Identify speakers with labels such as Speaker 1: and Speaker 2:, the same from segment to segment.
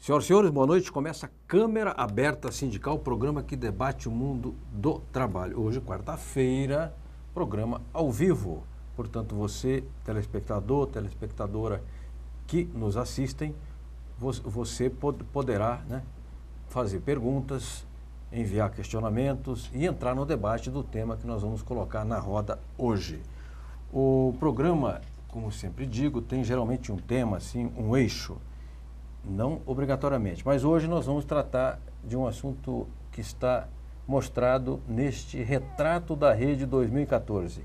Speaker 1: Senhoras e senhores, boa noite. Começa a Câmara Aberta Sindical, o programa que debate o mundo do trabalho. Hoje, quarta-feira, programa ao vivo. Portanto, você, telespectador, telespectadora que nos assistem, você poderá, fazer perguntas, enviar questionamentos e entrar no debate do tema que nós vamos colocar na roda hoje. O programa, como sempre digo, tem geralmente um tema, assim, um eixo. Não obrigatoriamente, mas hoje nós vamos tratar de um assunto que está mostrado neste retrato da Rede 2014,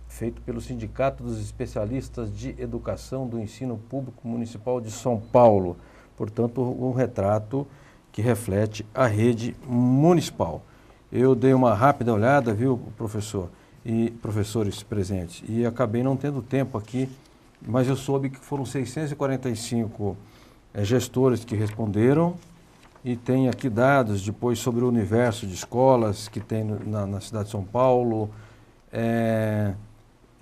Speaker 1: feito pelo Sindicato dos Especialistas de Educação do Ensino Público Municipal de São Paulo. Portanto, um retrato que reflete a rede municipal. Eu dei uma rápida olhada, viu, professor e professores presentes, e acabei não tendo tempo aqui, mas eu soube que foram 645 gestores que responderam, e tem aqui dados depois sobre o universo de escolas que tem na cidade de São Paulo,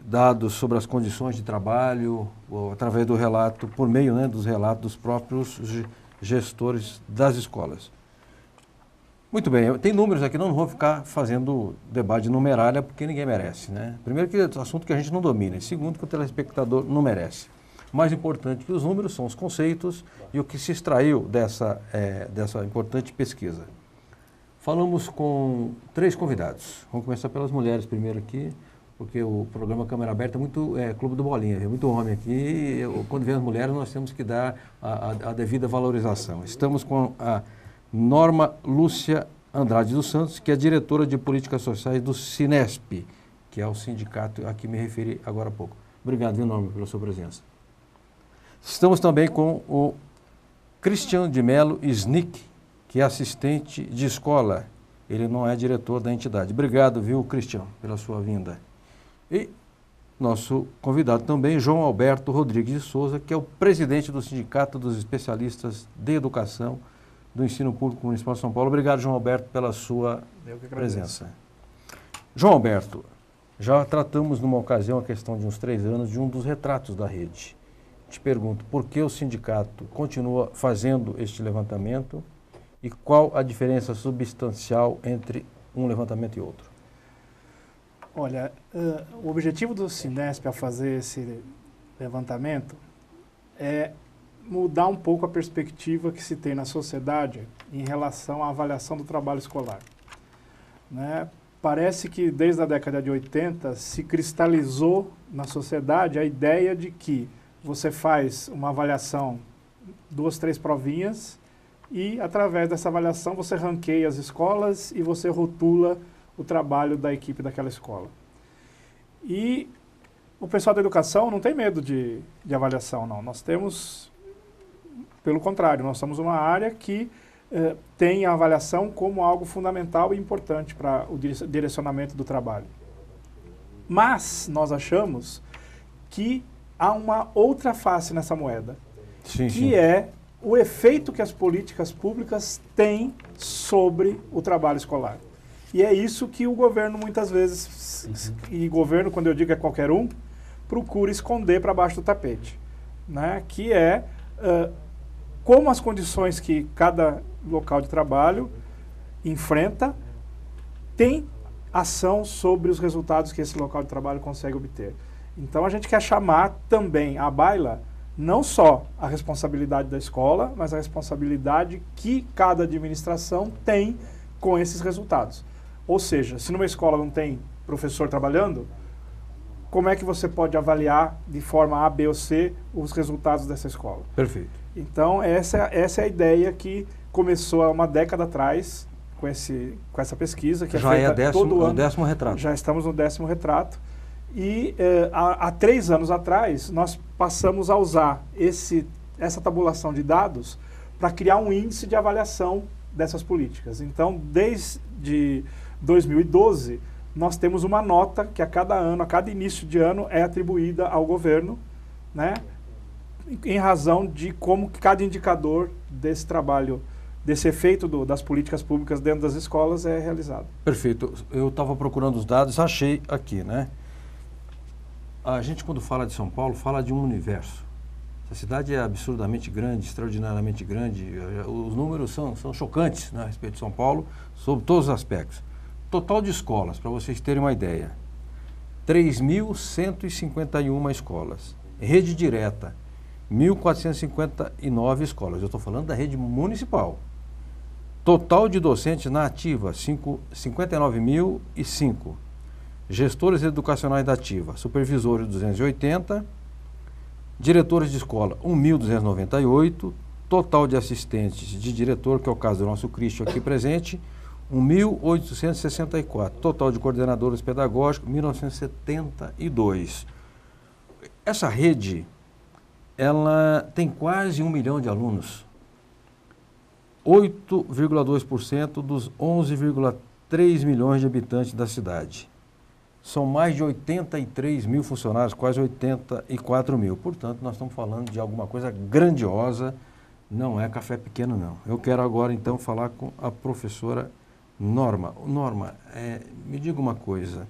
Speaker 1: dados sobre as condições de trabalho, através do relato, por meio dos relatos dos próprios gestores das escolas. Muito bem, tem números aqui, não vou ficar fazendo debate de numerália, porque ninguém merece, né? Primeiro que é um assunto que a gente não domina, e segundo que o telespectador não merece. Mais importante que os números são os conceitos e o que se extraiu dessa importante pesquisa. Falamos com 3 convidados. Vamos começar pelas mulheres primeiro aqui, porque o programa Câmara Aberta é muito Clube do Bolinha, é muito homem aqui. Quando vem as mulheres, nós temos que dar a devida valorização. Estamos com a Norma Lúcia Andrade dos Santos, que é diretora de Políticas Sociais do Sinesp, que é o sindicato a que me referi agora há pouco. Obrigado, viu, Norma, pela sua presença. Estamos também com o Cristiano de Mello Snick, que é assistente de escola. Ele não é diretor da entidade. Obrigado, viu, Cristiano, pela sua vinda. E nosso convidado também, João Alberto Rodrigues de Souza, que é o presidente do Sindicato dos Especialistas de Educação do Ensino Público Municipal de São Paulo. Obrigado, João Alberto, pela sua presença. João Alberto, já tratamos numa ocasião, a questão de uns 3 anos, de um dos retratos da rede. Te pergunto, por que o sindicato continua fazendo este levantamento e qual a diferença substancial entre um levantamento e outro?
Speaker 2: Olha, o objetivo do Sinesp ao fazer esse levantamento é mudar um pouco a perspectiva que se tem na sociedade em relação à avaliação do trabalho escolar. Parece que desde a década de 80 se cristalizou na sociedade a ideia de que você faz uma avaliação, 2, 3 provinhas, e através dessa avaliação você ranqueia as escolas e você rotula o trabalho da equipe daquela escola. E o pessoal da educação não tem medo de avaliação, não. Nós temos, pelo contrário, nós somos uma área que tem a avaliação como algo fundamental e importante para o direcionamento do trabalho. Mas nós achamos que há uma outra face nessa moeda, que é o efeito que as políticas públicas têm sobre o trabalho escolar. E é isso que o governo muitas vezes, e governo, quando eu digo é qualquer um, procura esconder para baixo do tapete, que é como as condições que cada local de trabalho enfrenta tem ação sobre os resultados que esse local de trabalho consegue obter. Então, a gente quer chamar também à baila não só a responsabilidade da escola, mas a responsabilidade que cada administração tem com esses resultados. Ou seja, se numa escola não tem professor trabalhando, como é que você pode avaliar de forma A, B ou C os resultados dessa escola?
Speaker 1: Perfeito.
Speaker 2: Então, essa é a ideia que começou há uma década atrás com essa pesquisa, que
Speaker 1: já
Speaker 2: é feita todo ano.
Speaker 1: O 10º retrato.
Speaker 2: Já estamos no 10º retrato. E há 3 anos atrás, nós passamos a usar essa tabulação de dados para criar um índice de avaliação dessas políticas. Então, desde 2012, nós temos uma nota que a cada ano, a cada início de ano, é atribuída ao governo, em razão de como cada indicador desse trabalho, desse efeito das políticas públicas dentro das escolas é realizado.
Speaker 1: Perfeito. Eu estava procurando os dados, achei aqui, A gente, quando fala de São Paulo, fala de um universo. A cidade é absurdamente grande, extraordinariamente grande. Os números são chocantes, né, a respeito de São Paulo, sobre todos os aspectos. Total de escolas, para vocês terem uma ideia, 3.151 escolas. Rede direta, 1.459 escolas. Eu estou falando da rede municipal. Total de docentes na ativa, 59.005. Gestores educacionais da ativa, supervisores 280, diretores de escola 1.298, total de assistentes de diretor, que é o caso do nosso Christian aqui presente, 1.864, total de coordenadores pedagógicos 1.972. Essa rede, ela tem quase 1 milhão de alunos, 8,2% dos 11,3 milhões de habitantes da cidade. São mais de 83 mil funcionários, quase 84 mil. Portanto, nós estamos falando de alguma coisa grandiosa, não é café pequeno, não. Eu quero agora, então, falar com a professora Norma. Norma, me diga uma coisa.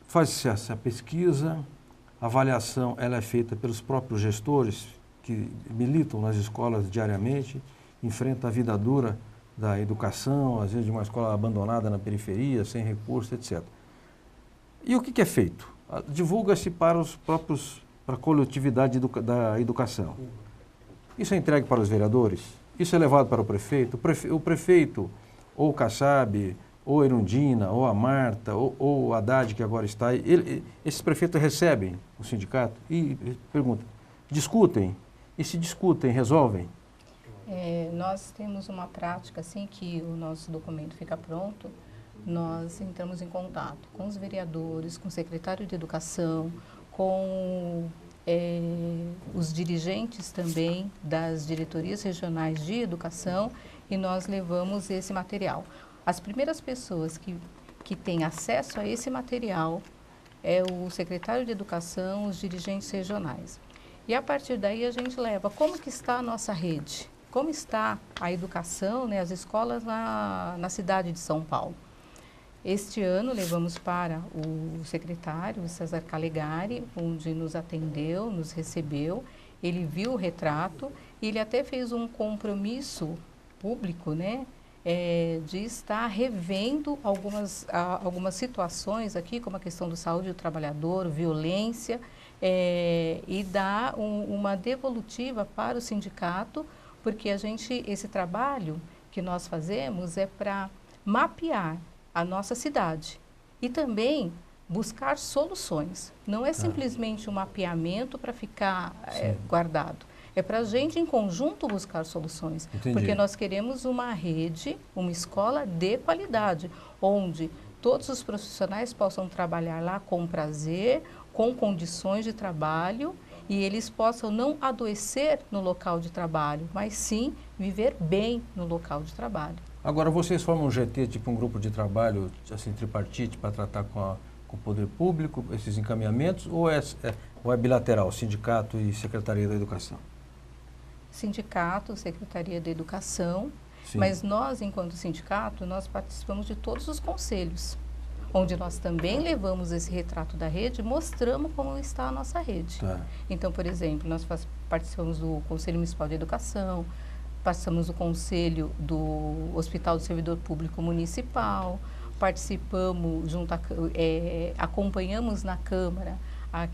Speaker 1: Faz-se essa pesquisa, a avaliação ela é feita pelos próprios gestores que militam nas escolas diariamente, enfrentam a vida dura da educação, às vezes de uma escola abandonada na periferia, sem recursos, etc. E o que é feito? Divulga-se para a coletividade da educação. Isso é entregue para os vereadores? Isso é levado para o prefeito? O prefeito, ou o Kassab, ou a Erundina, ou a Marta, ou o Haddad, que agora está aí, esses prefeitos recebem o sindicato e perguntam, discutem? E se discutem, resolvem?
Speaker 3: Nós temos uma prática, assim que o nosso documento fica pronto, nós entramos em contato com os vereadores, com o secretário de Educação, com os dirigentes também das diretorias regionais de educação e nós levamos esse material. As primeiras pessoas que têm acesso a esse material é o secretário de Educação, os dirigentes regionais. E a partir daí a gente leva como que está a nossa rede, como está a educação, né, as escolas na cidade de São Paulo. Este ano levamos para o secretário, o César Calegari, onde nos atendeu, nos recebeu, ele viu o retrato e ele até fez um compromisso público, né, de estar revendo algumas situações aqui, como a questão da saúde do trabalhador, violência, e dar uma devolutiva para o sindicato, porque esse trabalho que nós fazemos é para mapear a nossa cidade e também buscar soluções. Não é simplesmente um mapeamento para ficar guardado. É para a gente, em conjunto, buscar soluções.
Speaker 1: Entendi.
Speaker 3: Porque nós queremos uma rede, uma escola de qualidade, onde todos os profissionais possam trabalhar lá com prazer, com condições de trabalho, e eles possam não adoecer no local de trabalho, mas sim viver bem no local de trabalho.
Speaker 1: Agora, vocês formam um GT, tipo um grupo de trabalho, assim, tripartite, para tratar com o poder público, esses encaminhamentos, ou é bilateral, sindicato e Secretaria da Educação?
Speaker 3: Sindicato, Secretaria da Educação,
Speaker 1: Sim.
Speaker 3: Mas nós, enquanto sindicato, nós participamos de todos os conselhos, onde nós também levamos esse retrato da rede, mostramos como está a nossa rede.
Speaker 1: Tá.
Speaker 3: Então, por exemplo, nós participamos do Conselho Municipal de Educação, participamos do Conselho do Hospital do Servidor Público Municipal, participamos, acompanhamos na Câmara a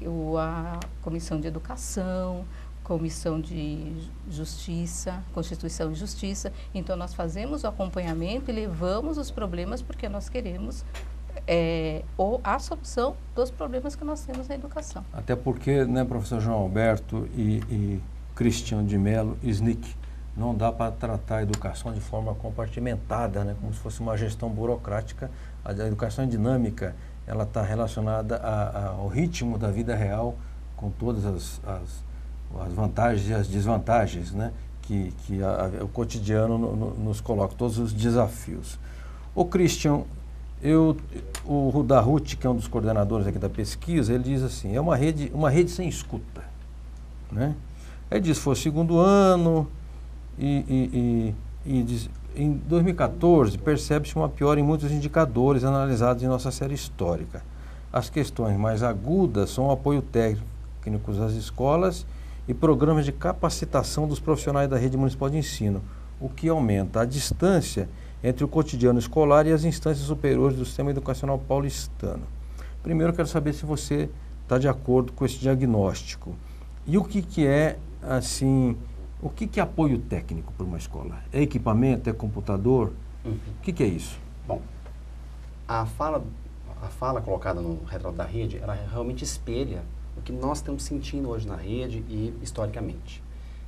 Speaker 3: Comissão de Educação, Comissão de Justiça, Constituição e Justiça. Então, nós fazemos o acompanhamento e levamos os problemas porque nós queremos a solução dos problemas que nós temos na educação.
Speaker 1: Até porque, né, professor João Alberto e Cristian de Mello Snick, não dá para tratar a educação de forma compartimentada, né, como se fosse uma gestão burocrática. A educação é dinâmica, ela está relacionada ao ritmo da vida real, com todas as vantagens e as desvantagens, né, que o cotidiano nos coloca, todos os desafios. O Christian, o Rudá Ruth, que é um dos coordenadores aqui da pesquisa, ele diz assim, é uma rede sem escuta, né? Ele diz, foi o segundo ano e diz, em 2014 percebe-se uma piora em muitos indicadores analisados em nossa série histórica. As questões mais agudas são o apoio técnico às escolas e programas de capacitação dos profissionais da rede municipal de ensino, o que aumenta a distância entre o cotidiano escolar e as instâncias superiores do sistema educacional paulistano. Primeiro, eu quero saber se você está de acordo com esse diagnóstico. E o que é, assim, o que é apoio técnico para uma escola? É equipamento, é computador? O que é isso?
Speaker 4: Bom, a fala colocada no retrato da rede, ela realmente espelha o que nós estamos sentindo hoje na rede e historicamente.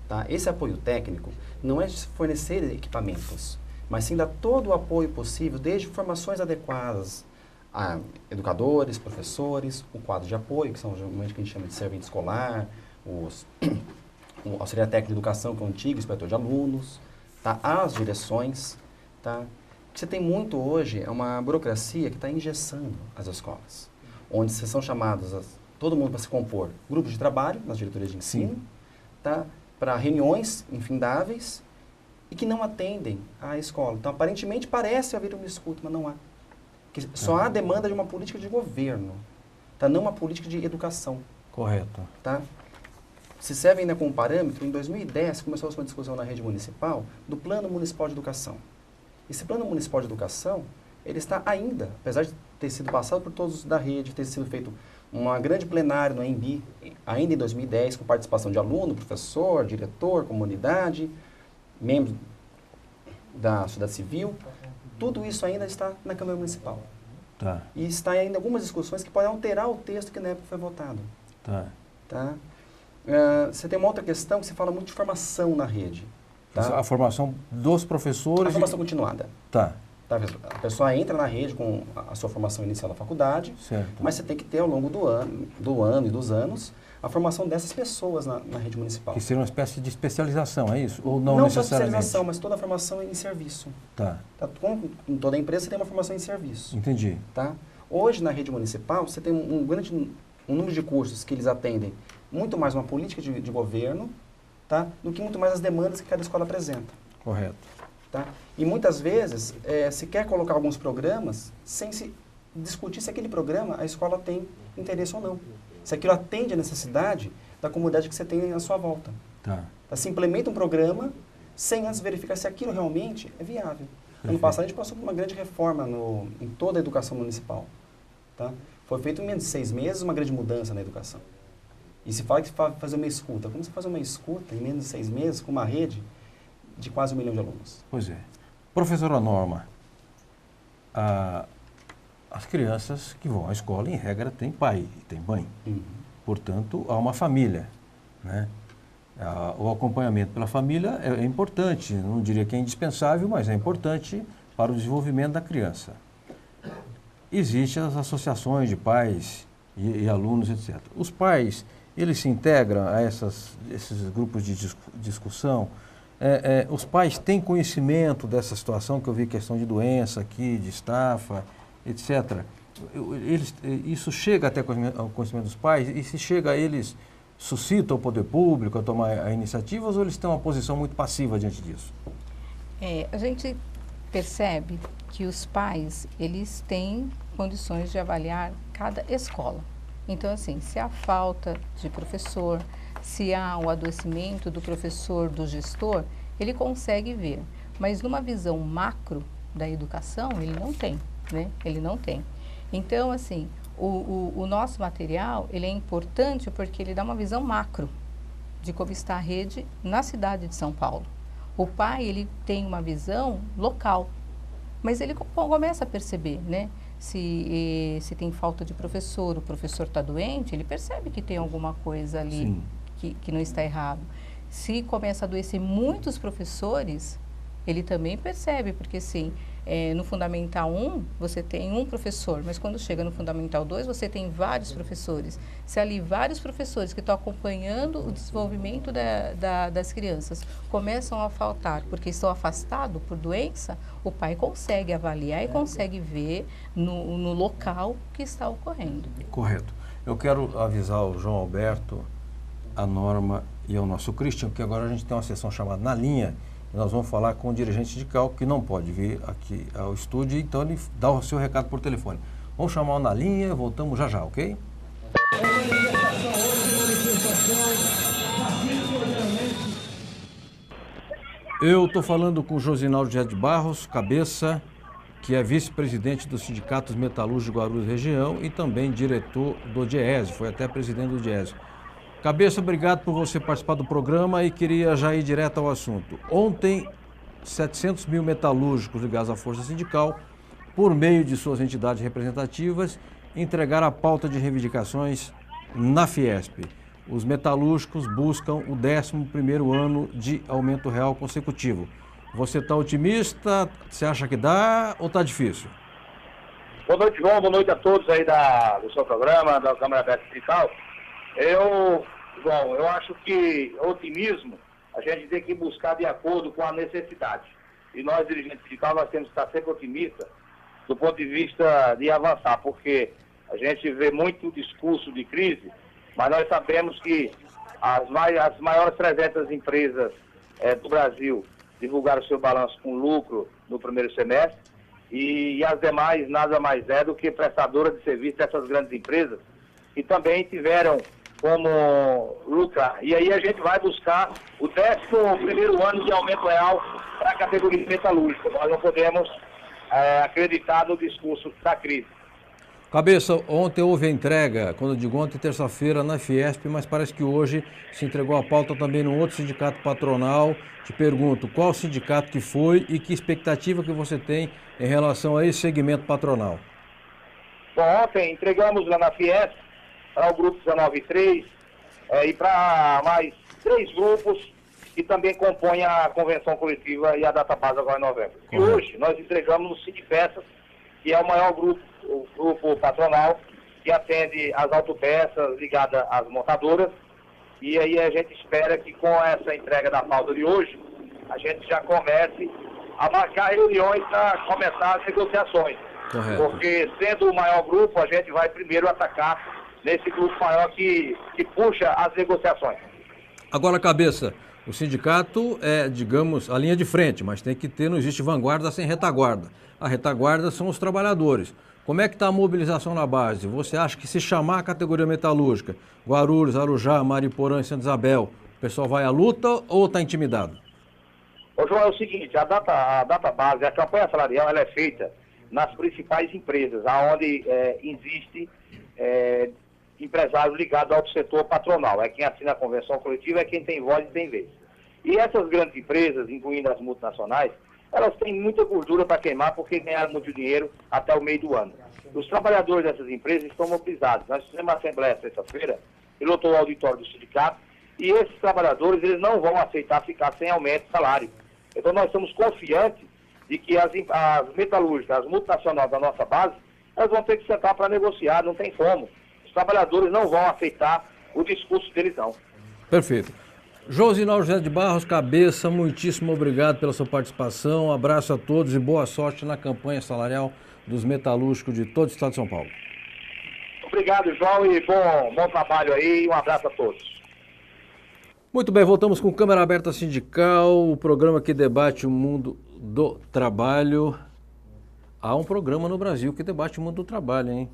Speaker 4: Tá? Esse apoio técnico não é fornecer equipamentos, mas sim dar todo o apoio possível, desde formações adequadas a educadores, professores, o quadro de apoio, que são geralmente o que a gente chama de servente escolar, o auxiliar técnico de educação, que é o antigo inspetor de alunos, tá? As direções. Tá? O que você tem muito hoje é uma burocracia que está engessando as escolas, onde vocês são chamados, todo mundo para se compor grupos de trabalho nas diretorias de ensino, tá? Para reuniões infindáveis e que não atendem à escola. Então, aparentemente, parece haver uma escuta, mas não há. Só há demanda de uma política de governo, tá? Não uma política de educação.
Speaker 1: Correto.
Speaker 4: Tá? Se serve ainda como parâmetro, em 2010 começou uma discussão na rede municipal do Plano Municipal de Educação. Esse Plano Municipal de Educação, ele está ainda, apesar de ter sido passado por todos da rede, ter sido feito uma grande plenária no AMB, ainda em 2010, com participação de aluno, professor, diretor, comunidade, membros da sociedade civil, tudo isso ainda está na Câmara Municipal.
Speaker 1: Tá.
Speaker 4: E está ainda algumas discussões que podem alterar o texto que na época foi votado.
Speaker 1: Tá.
Speaker 4: Tá? Você tem uma outra questão que se fala muito de formação na rede. Tá?
Speaker 1: A formação dos professores...
Speaker 4: A formação continuada.
Speaker 1: Tá.
Speaker 4: Tá? A pessoa entra na rede com a sua formação inicial da faculdade,
Speaker 1: Certo.
Speaker 4: mas você tem que ter ao longo do ano e dos anos a formação dessas pessoas na rede municipal.
Speaker 1: Que seria uma espécie de especialização, é isso? Ou não
Speaker 4: só
Speaker 1: necessariamente?
Speaker 4: especialização, mas toda a formação em serviço.
Speaker 1: Tá.
Speaker 4: Tá? Como em toda empresa, você tem uma formação em serviço.
Speaker 1: Entendi.
Speaker 4: Tá? Hoje, na rede municipal, você tem um número de cursos que eles atendem muito mais uma política de governo, tá? Do que muito mais as demandas que cada escola apresenta.
Speaker 1: Correto.
Speaker 4: Tá? E muitas vezes se quer colocar alguns programas sem se discutir se aquele programa a escola tem interesse ou não. Se aquilo atende a necessidade da comunidade que você tem à sua volta.
Speaker 1: Tá.
Speaker 4: Se implementa um programa sem antes verificar se aquilo realmente é viável. Ano passado a gente passou por uma grande reforma em toda a educação municipal. Tá? Foi feito em menos de 6 meses uma grande mudança na educação. E se fala que fazer uma escuta. Como você faz uma escuta em menos de 6 meses com uma rede de quase 1 milhão de alunos?
Speaker 1: Pois é. Professora Norma, as crianças que vão à escola, em regra, têm pai e têm mãe. Portanto, há uma família, né? O acompanhamento pela família é importante, não diria que é indispensável, mas é importante para o desenvolvimento da criança. Existem as associações de pais e alunos, etc. Os pais, eles se integram a esses grupos de discussão. Os pais têm conhecimento dessa situação, que eu vi questão de doença aqui, de estafa, etc. Isso chega até ao conhecimento dos pais, e se chega a eles, suscita o poder público a tomar iniciativas, ou eles têm uma posição muito passiva diante disso?
Speaker 3: A gente percebe que os pais, eles têm condições de avaliar cada escola. Então, assim, se há falta de professor, se há o adoecimento do professor, do gestor, ele consegue ver. Mas numa visão macro da educação, ele não tem, né? Ele não tem. Então, assim, o nosso material, ele é importante porque ele dá uma visão macro de como está a rede na cidade de São Paulo. O pai, ele tem uma visão local, mas ele começa a perceber, né? Se tem falta de professor, o professor está doente, ele percebe que tem alguma coisa ali que não está errado. Se começa a adoecer muitos professores, ele também percebe, porque sim, no Fundamental 1 você tem um professor, mas quando chega no Fundamental 2 você tem vários professores. Se ali vários professores que estão acompanhando o desenvolvimento das crianças começam a faltar porque estão afastados por doença, o pai consegue avaliar e consegue ver no local que está ocorrendo.
Speaker 1: Correto. Eu quero avisar o João Alberto, a Norma e ao nosso Christian, que agora a gente tem uma sessão chamada Na Linha, e nós vamos falar com o dirigente sindical que não pode vir aqui ao estúdio, então ele dá o seu recado por telefone. Vamos chamar o Na Linha e voltamos já já, ok? Eu estou falando com o Josinaldo José de Barros, cabeça, que é vice-presidente dos sindicatos metalúrgicos de Guarulhos Região e também diretor do DIEESE, foi até presidente do DIEESE. Cabeça, obrigado por você participar do programa e queria já ir direto ao assunto. Ontem, 700 mil metalúrgicos ligados à Força Sindical, por meio de suas entidades representativas, entregaram a pauta de reivindicações na Fiesp. Os metalúrgicos buscam o 11º ano de aumento real consecutivo. Você está otimista? Você acha que dá ou está difícil?
Speaker 5: Boa noite, João. Boa noite a todos aí do seu programa, da Câmara Aberta Sindical. Eu acho que otimismo a gente tem que buscar de acordo com a necessidade. E nós, dirigentes sindicais, nós temos que estar sempre otimistas do ponto de vista de avançar, porque a gente vê muito discurso de crise, mas nós sabemos que as maiores 300 empresas do Brasil divulgaram seu balanço com lucro no primeiro semestre e as demais nada mais é do que prestadoras de serviço dessas grandes empresas que também tiveram como lucrar. E aí a gente vai buscar o 11º ano de aumento real para a categoria metalúrgica. Nós não podemos acreditar no discurso da crise.
Speaker 1: Cabeça, ontem houve a entrega, quando eu digo ontem, terça-feira, na Fiesp, mas parece que hoje se entregou a pauta também num outro sindicato patronal. Te pergunto, qual sindicato que foi e que expectativa que você tem em relação a esse segmento patronal?
Speaker 5: Bom, ontem entregamos lá na Fiesp para o grupo 19.3 e para mais 3 grupos que também compõem a convenção coletiva e a database agora em novembro. E hoje nós entregamos no Sindipesas, que é o maior grupo, o grupo patronal, que atende as autopeças ligadas às montadoras. E aí a gente espera que com essa entrega da pauta de hoje, a gente já comece a marcar reuniões para começar as negociações.
Speaker 1: Correto.
Speaker 5: Porque sendo o maior grupo, a gente vai primeiro atacar nesse grupo maior que puxa as negociações.
Speaker 1: Agora, cabeça, o sindicato é, digamos, a linha de frente, mas tem que ter, não existe vanguarda sem retaguarda. A retaguarda são os trabalhadores. Como é que está a mobilização na base? Você acha que se chamar a categoria metalúrgica, Guarulhos, Arujá, Mariporã e Santa Isabel, o pessoal vai à luta ou está intimidado?
Speaker 5: Ô João, é o seguinte, a data base, a campanha salarial, ela é feita nas principais empresas, onde existe empresários ligados ao setor patronal. É quem assina a convenção coletiva, é quem tem voz e tem vez. E essas grandes empresas, incluindo as multinacionais, elas têm muita gordura para queimar porque ganharam muito dinheiro até o meio do ano. Os trabalhadores dessas empresas estão mobilizados. Nós fizemos uma assembleia sexta-feira, ele lotou o auditório do sindicato, e esses trabalhadores eles não vão aceitar ficar sem aumento de salário. Então nós estamos confiantes de que as metalúrgicas, as multinacionais da nossa base, elas vão ter que sentar para negociar, não tem como. Os trabalhadores não vão aceitar o discurso deles, não.
Speaker 1: Perfeito. Josinaldo José de Barros, cabeça, muitíssimo obrigado pela sua participação. Um abraço a todos e boa sorte na campanha salarial dos metalúrgicos de todo o estado de São Paulo.
Speaker 5: Obrigado, João, e bom trabalho aí e um abraço a todos.
Speaker 1: Muito bem, voltamos com Câmara Aberta Sindical, o programa que debate o mundo do trabalho. Há um programa no Brasil que debate o mundo do trabalho, hein?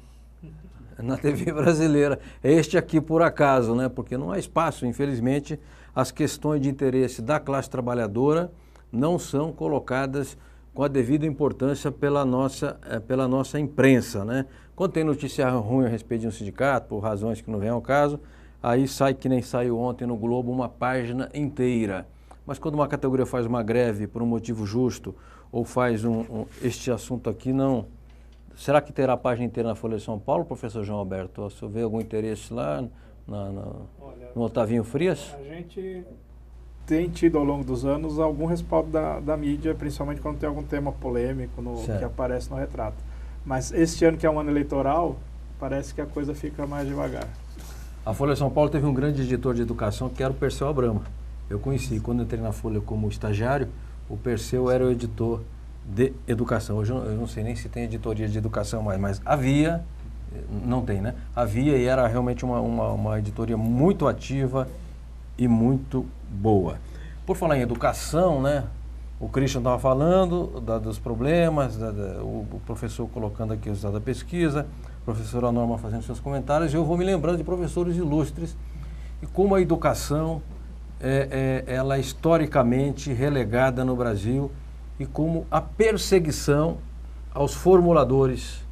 Speaker 1: Na TV brasileira. Este aqui por acaso, né? Porque não há espaço, infelizmente, as questões de interesse da classe trabalhadora não são colocadas com a devida importância pela nossa imprensa, né? Quando tem notícia ruim a respeito de um sindicato, por razões que não vêm ao caso, aí sai que nem saiu ontem no Globo uma página inteira. Mas quando uma categoria faz uma greve por um motivo justo ou faz este assunto aqui, não... Será que terá a página inteira na Folha de São Paulo, professor João Alberto? Se houver algum interesse lá no Otavinho Frias?
Speaker 2: A gente tem tido ao longo dos anos algum respaldo da mídia, principalmente quando tem algum tema polêmico que aparece no retrato. Mas este ano, que é um ano eleitoral, parece que a coisa fica mais devagar.
Speaker 1: A Folha de São Paulo teve um grande editor de educação que era o Perseu Abramo. Eu conheci, quando entrei na Folha como estagiário, o Perseu era o editor de educação. Hoje eu não sei nem se tem editoria de educação mais, mas havia, não tem, né? Havia e era realmente uma editoria muito ativa e muito boa. Por falar em educação, né? O Christian estava falando dos problemas, o professor colocando aqui os dados da pesquisa, a professora Norma fazendo seus comentários, e eu vou me lembrando de professores ilustres e como a educação ela é historicamente relegada no Brasil e como a perseguição aos formuladores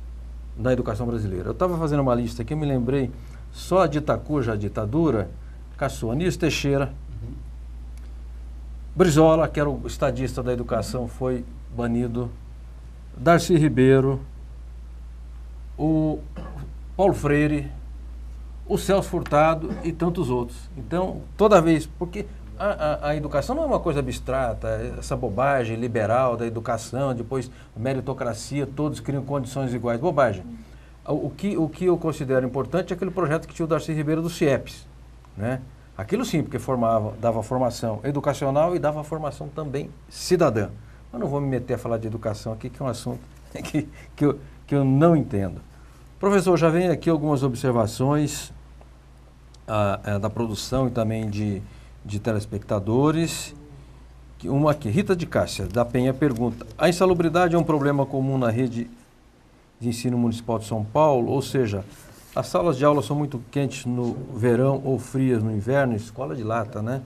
Speaker 1: da educação brasileira. Eu estava fazendo uma lista aqui, eu me lembrei, só de Itacuja, a ditadura, caçou Anísio Teixeira, Brizola, que era o estadista da educação, foi banido, Darcy Ribeiro, o Paulo Freire, o Celso Furtado e tantos outros. Então, toda vez, porque a educação não é uma coisa abstrata, essa bobagem liberal da educação, depois meritocracia, todos criam condições iguais, bobagem. O que eu considero importante é aquele projeto que tinha o Darcy Ribeiro do CIEPS, né? Aquilo sim, porque dava formação educacional e dava formação também cidadã. Eu não vou me meter a falar de educação aqui, que é um assunto que eu não entendo. Professor, já vem aqui algumas observações da produção e também de telespectadores. Uma aqui, Rita de Cássia, da Penha, pergunta: a insalubridade é um problema comum na rede de ensino municipal de São Paulo? Ou seja, as salas de aula são muito quentes no verão ou frias no inverno, escola de lata, né?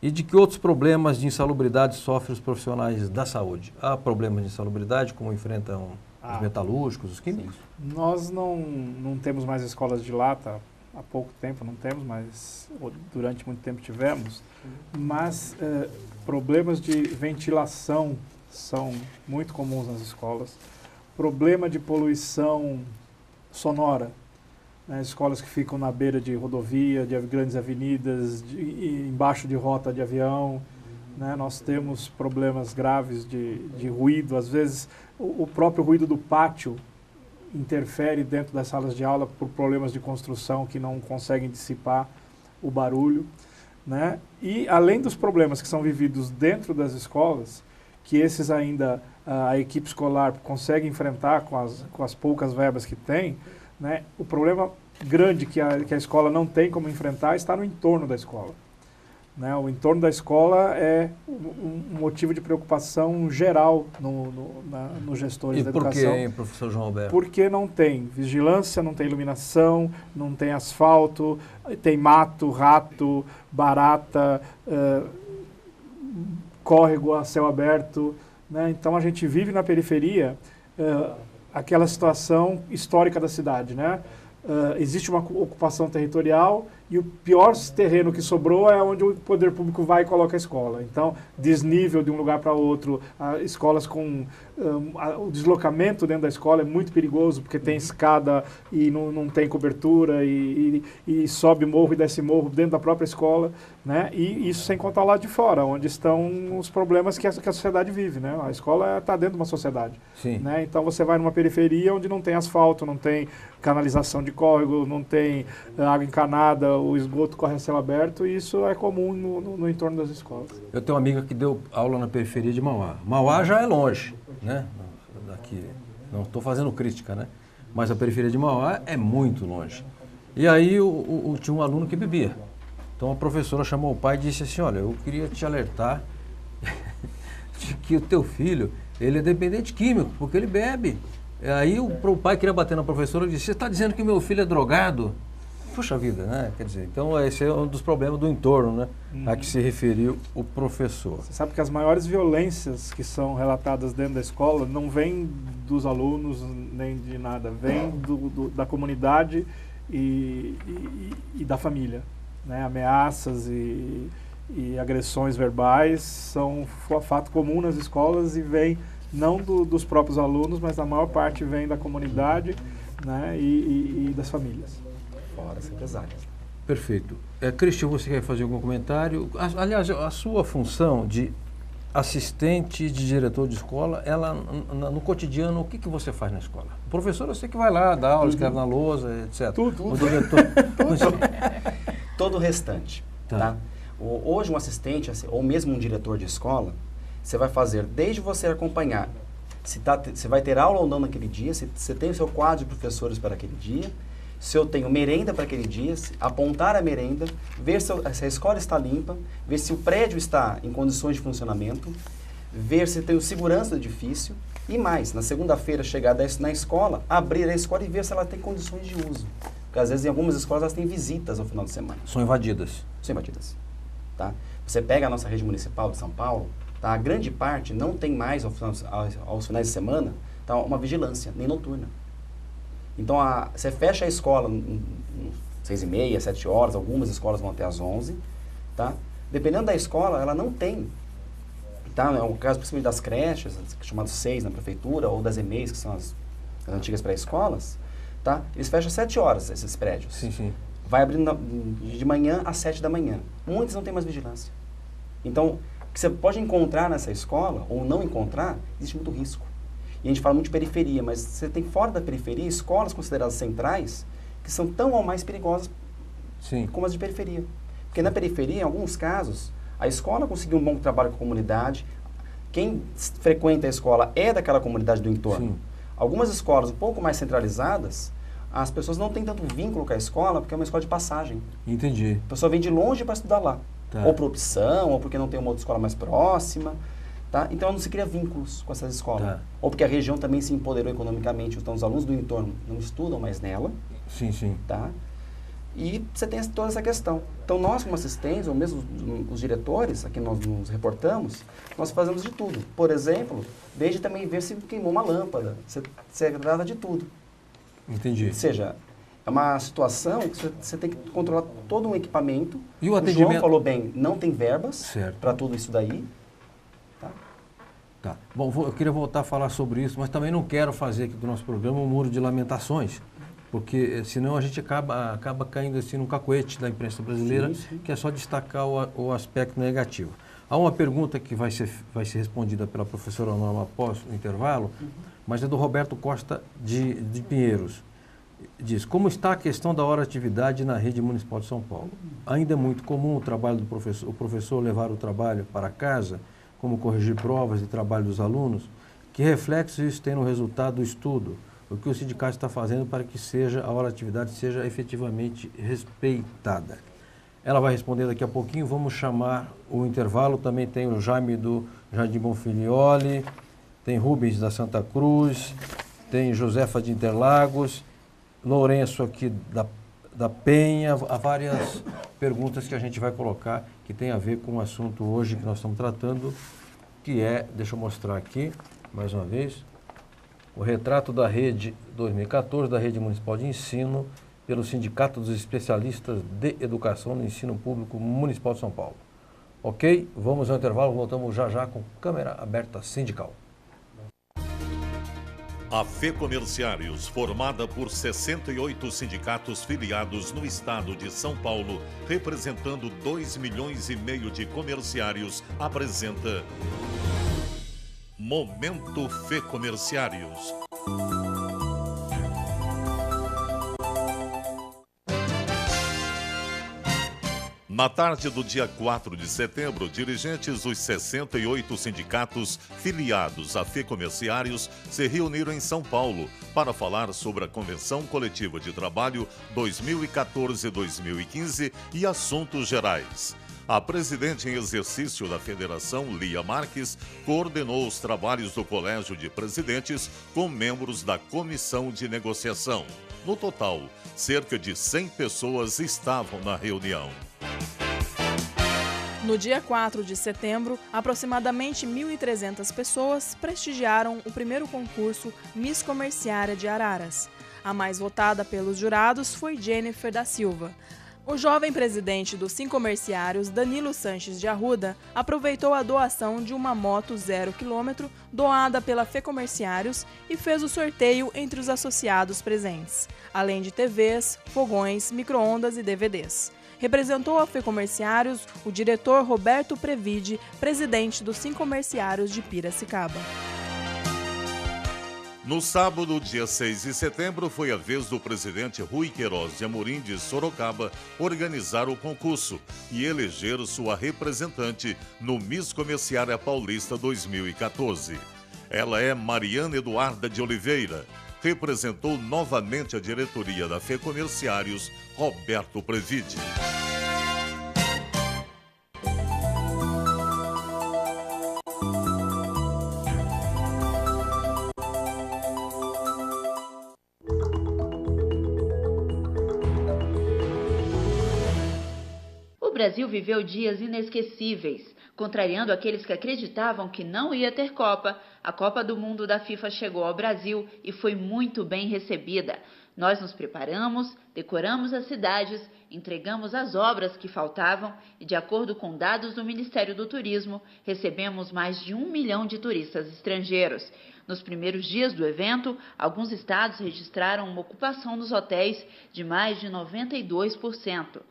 Speaker 1: E de que outros problemas de insalubridade sofrem os profissionais da saúde? Há problemas de insalubridade, como enfrentam os metalúrgicos, os químicos?
Speaker 2: Nós não temos mais escolas de lata, há pouco tempo não temos, mas durante muito tempo tivemos. Mas problemas de ventilação são muito comuns nas escolas. Problema de poluição sonora, né? Escolas que ficam na beira de rodovia, de grandes avenidas, embaixo de rota de avião, né? Nós temos problemas graves de ruído. Às vezes o próprio ruído do pátio interfere dentro das salas de aula por problemas de construção que não conseguem dissipar o barulho, né? E além dos problemas que são vividos dentro das escolas, que esses ainda a equipe escolar consegue enfrentar com as poucas verbas que tem, né? O problema grande que a escola não tem como enfrentar está no entorno da escola, né? O entorno da escola é um motivo de preocupação geral nos gestores da educação.
Speaker 1: E por que, professor João Alberto?
Speaker 2: Porque não tem vigilância, não tem iluminação, não tem asfalto, tem mato, rato, barata, córrego a céu aberto, né? Então a gente vive na periferia aquela situação histórica da cidade, né? Existe uma ocupação territorial e o pior terreno que sobrou é onde o poder público vai e coloca a escola. Então, desnível de um lugar para outro, escolas com... o deslocamento dentro da escola é muito perigoso, porque tem escada e não tem cobertura, e sobe morro e desce morro dentro da própria escola, né? E isso sem contar lá de fora, onde estão os problemas que a sociedade vive, né? A escola está dentro de uma sociedade.
Speaker 1: Sim.
Speaker 2: Né? Então, você vai numa periferia onde não tem asfalto, não tem canalização de córrego, não tem água encanada, o esgoto corre a céu aberto, e isso é comum no entorno das escolas.
Speaker 1: Eu tenho uma amiga que deu aula na periferia de Mauá. Mauá já é longe, né? Daqui, não estou fazendo crítica, né? Mas a periferia de Mauá é muito longe. E aí tinha um aluno que bebia. Então a professora chamou o pai e disse assim: olha, eu queria te alertar de que o teu filho, ele é dependente químico, porque ele bebe. Aí o pai queria bater na professora e disse: você está dizendo que meu filho é drogado? Puxa vida, né? Quer dizer, então esse é um dos problemas do entorno, né? A que se referiu o professor.
Speaker 2: Você sabe que as maiores violências que são relatadas dentro da escola não vêm dos alunos nem de nada, vêm da comunidade e da família, né? Ameaças e agressões verbais são fato comum nas escolas e vem não dos próprios alunos, mas a maior parte vem da comunidade, né? e das famílias.
Speaker 4: Fora as empresárias.
Speaker 1: Perfeito. Cristian, você quer fazer algum comentário? Aliás, a sua função de assistente de diretor de escola, ela no cotidiano, o que você faz na escola? O professor, eu sei que vai lá, dá aula, escreve na lousa, etc.
Speaker 2: Tudo.
Speaker 1: O diretor...
Speaker 4: Todo o restante. Tá? Hoje um assistente, ou mesmo um diretor de escola, você vai fazer desde você acompanhar se vai ter aula ou não naquele dia, se você tem o seu quadro de professores para aquele dia, se eu tenho merenda para aquele dia, apontar a merenda, ver se a escola está limpa, ver se o prédio está em condições de funcionamento, ver se tem segurança do edifício e mais, na segunda-feira chegar na escola, abrir a escola e ver se ela tem condições de uso. Porque às vezes em algumas escolas elas têm visitas ao final de semana.
Speaker 1: São invadidas.
Speaker 4: São invadidas. Tá? Você pega a nossa rede municipal de São Paulo, tá? A grande parte não tem mais, aos finais de semana, tá? Uma vigilância, nem noturna. Então, você fecha a escola 6h30, 7 horas, algumas escolas vão até às 11, tá? Dependendo da escola, ela não tem, tá? É o caso principalmente das creches, chamados 6 na prefeitura, ou das EMEIs, que são as antigas pré-escolas, tá? Eles fecham às 7 horas, esses prédios.
Speaker 1: Sim, sim.
Speaker 4: Vai abrindo de manhã às 7 da manhã. Muitos não têm mais vigilância. Então, o que você pode encontrar nessa escola, ou não encontrar, existe muito risco. E a gente fala muito de periferia, mas você tem fora da periferia escolas consideradas centrais, que são tão ou mais perigosas
Speaker 1: Sim.
Speaker 4: como as de periferia. Porque na periferia, em alguns casos, a escola conseguiu um bom trabalho com a comunidade, quem frequenta a escola é daquela comunidade do entorno.
Speaker 1: Sim.
Speaker 4: Algumas escolas um pouco mais centralizadas, as pessoas não têm tanto vínculo com a escola, porque é uma escola de passagem.
Speaker 1: Entendi.
Speaker 4: A pessoa vem de longe para estudar lá.
Speaker 1: Tá.
Speaker 4: Ou por opção, ou porque não tem uma outra escola mais próxima. Tá? Então não se cria vínculos com essas escolas.
Speaker 1: Tá.
Speaker 4: Ou porque a região também se empoderou economicamente, então os alunos do entorno não estudam mais nela.
Speaker 1: Sim, sim.
Speaker 4: Tá? E você tem toda essa questão. Então nós, como assistentes, ou mesmo os diretores, a quem nós nos reportamos, nós fazemos de tudo. Por exemplo, desde também ver se queimou uma lâmpada. Você trata de tudo.
Speaker 1: Entendi.
Speaker 4: Ou seja, é uma situação que você tem que controlar todo um equipamento.
Speaker 1: E o
Speaker 4: João
Speaker 1: atendimento?
Speaker 4: falou bem, não tem verbas
Speaker 1: Certo.
Speaker 4: para tudo isso daí. Tá?
Speaker 1: Tá. Bom, eu queria voltar a falar sobre isso, mas também não quero fazer aqui do nosso programa um muro de lamentações, porque senão a gente acaba caindo assim num cacoete da imprensa brasileira,
Speaker 4: Sim, sim.
Speaker 1: que é só destacar o aspecto negativo. Há uma pergunta que vai ser respondida pela professora Norma após o intervalo, mas é do Roberto Costa de Pinheiros. Diz, como está a questão da hora-atividade na rede municipal de São Paulo? Ainda é muito comum o trabalho do professor, o professor levar o trabalho para casa, como corrigir provas e trabalho dos alunos? Que reflexos isso tem no resultado do estudo? O que o sindicato está fazendo para que a hora-atividade seja efetivamente respeitada? Ela vai responder daqui a pouquinho, vamos chamar o intervalo. Também tem o Jaime do Jardim Bonfilioli, tem Rubens da Santa Cruz, tem Josefa de Interlagos, Lourenço aqui da Penha. Há várias perguntas que a gente vai colocar que tem a ver com o assunto hoje que nós estamos tratando, que é, deixa eu mostrar aqui, mais uma vez, o retrato da rede 2014, da Rede Municipal de Ensino, pelo Sindicato dos Especialistas de Educação no Ensino Público Municipal de São Paulo. Ok? Vamos ao intervalo, voltamos já já com câmera aberta sindical.
Speaker 6: A FEComerciários, formada por 68 sindicatos filiados no estado de São Paulo, representando 2,5 milhões de comerciários, apresenta Momento FEComerciários. Na tarde do dia 4 de setembro, dirigentes dos 68 sindicatos filiados à FEComerciários se reuniram em São Paulo para falar sobre a Convenção Coletiva de Trabalho 2014-2015 e assuntos gerais. A presidente em exercício da Federação, Lia Marques, coordenou os trabalhos do Colégio de Presidentes com membros da Comissão de Negociação. No total, cerca de 100 pessoas estavam na reunião.
Speaker 7: No dia 4 de setembro, aproximadamente 1.300 pessoas prestigiaram o primeiro concurso Miss Comerciária de Araras. A mais votada pelos jurados foi Jennifer da Silva. O jovem presidente dos Sincomerciários, Danilo Sanches de Arruda, aproveitou a doação de uma moto 0 km doada pela FEComerciários e fez o sorteio entre os associados presentes, além de TVs, fogões, micro-ondas e DVDs. Representou a FEComerciários o diretor Roberto Previde, presidente dos Sincomerciários de Piracicaba.
Speaker 6: No sábado, dia 6 de setembro, foi a vez do presidente Rui Queiroz de Amorim de Sorocaba organizar o concurso e eleger sua representante no Miss Comerciária Paulista 2014. Ela é Mariana Eduarda de Oliveira. Representou novamente a diretoria da FEComerciários, Roberto Previde.
Speaker 8: Brasil viveu dias inesquecíveis. Contrariando aqueles que acreditavam que não ia ter Copa, a Copa do Mundo da FIFA chegou ao Brasil e foi muito bem recebida. Nós nos preparamos, decoramos as cidades, entregamos as obras que faltavam e, de acordo com dados do Ministério do Turismo, recebemos mais de 1 milhão de turistas estrangeiros. Nos primeiros dias do evento, alguns estados registraram uma ocupação nos hotéis de mais de 92%.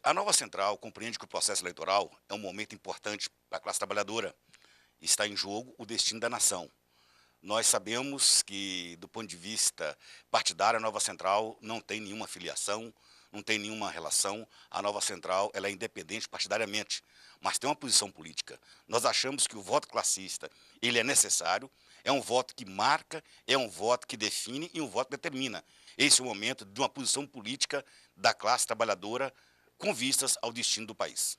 Speaker 9: A nova central compreende que o processo eleitoral é um momento importante para a classe trabalhadora. Está em jogo o destino da nação. Nós sabemos que, do ponto de vista partidário, a nova central não tem nenhuma filiação, não tem nenhuma relação. A nova central ela é independente partidariamente, mas tem uma posição política. Nós achamos que o voto classista ele é necessário, é um voto que marca, é um voto que define e um voto que determina. Esse é o momento de uma posição política da classe trabalhadora com vistas ao destino do país.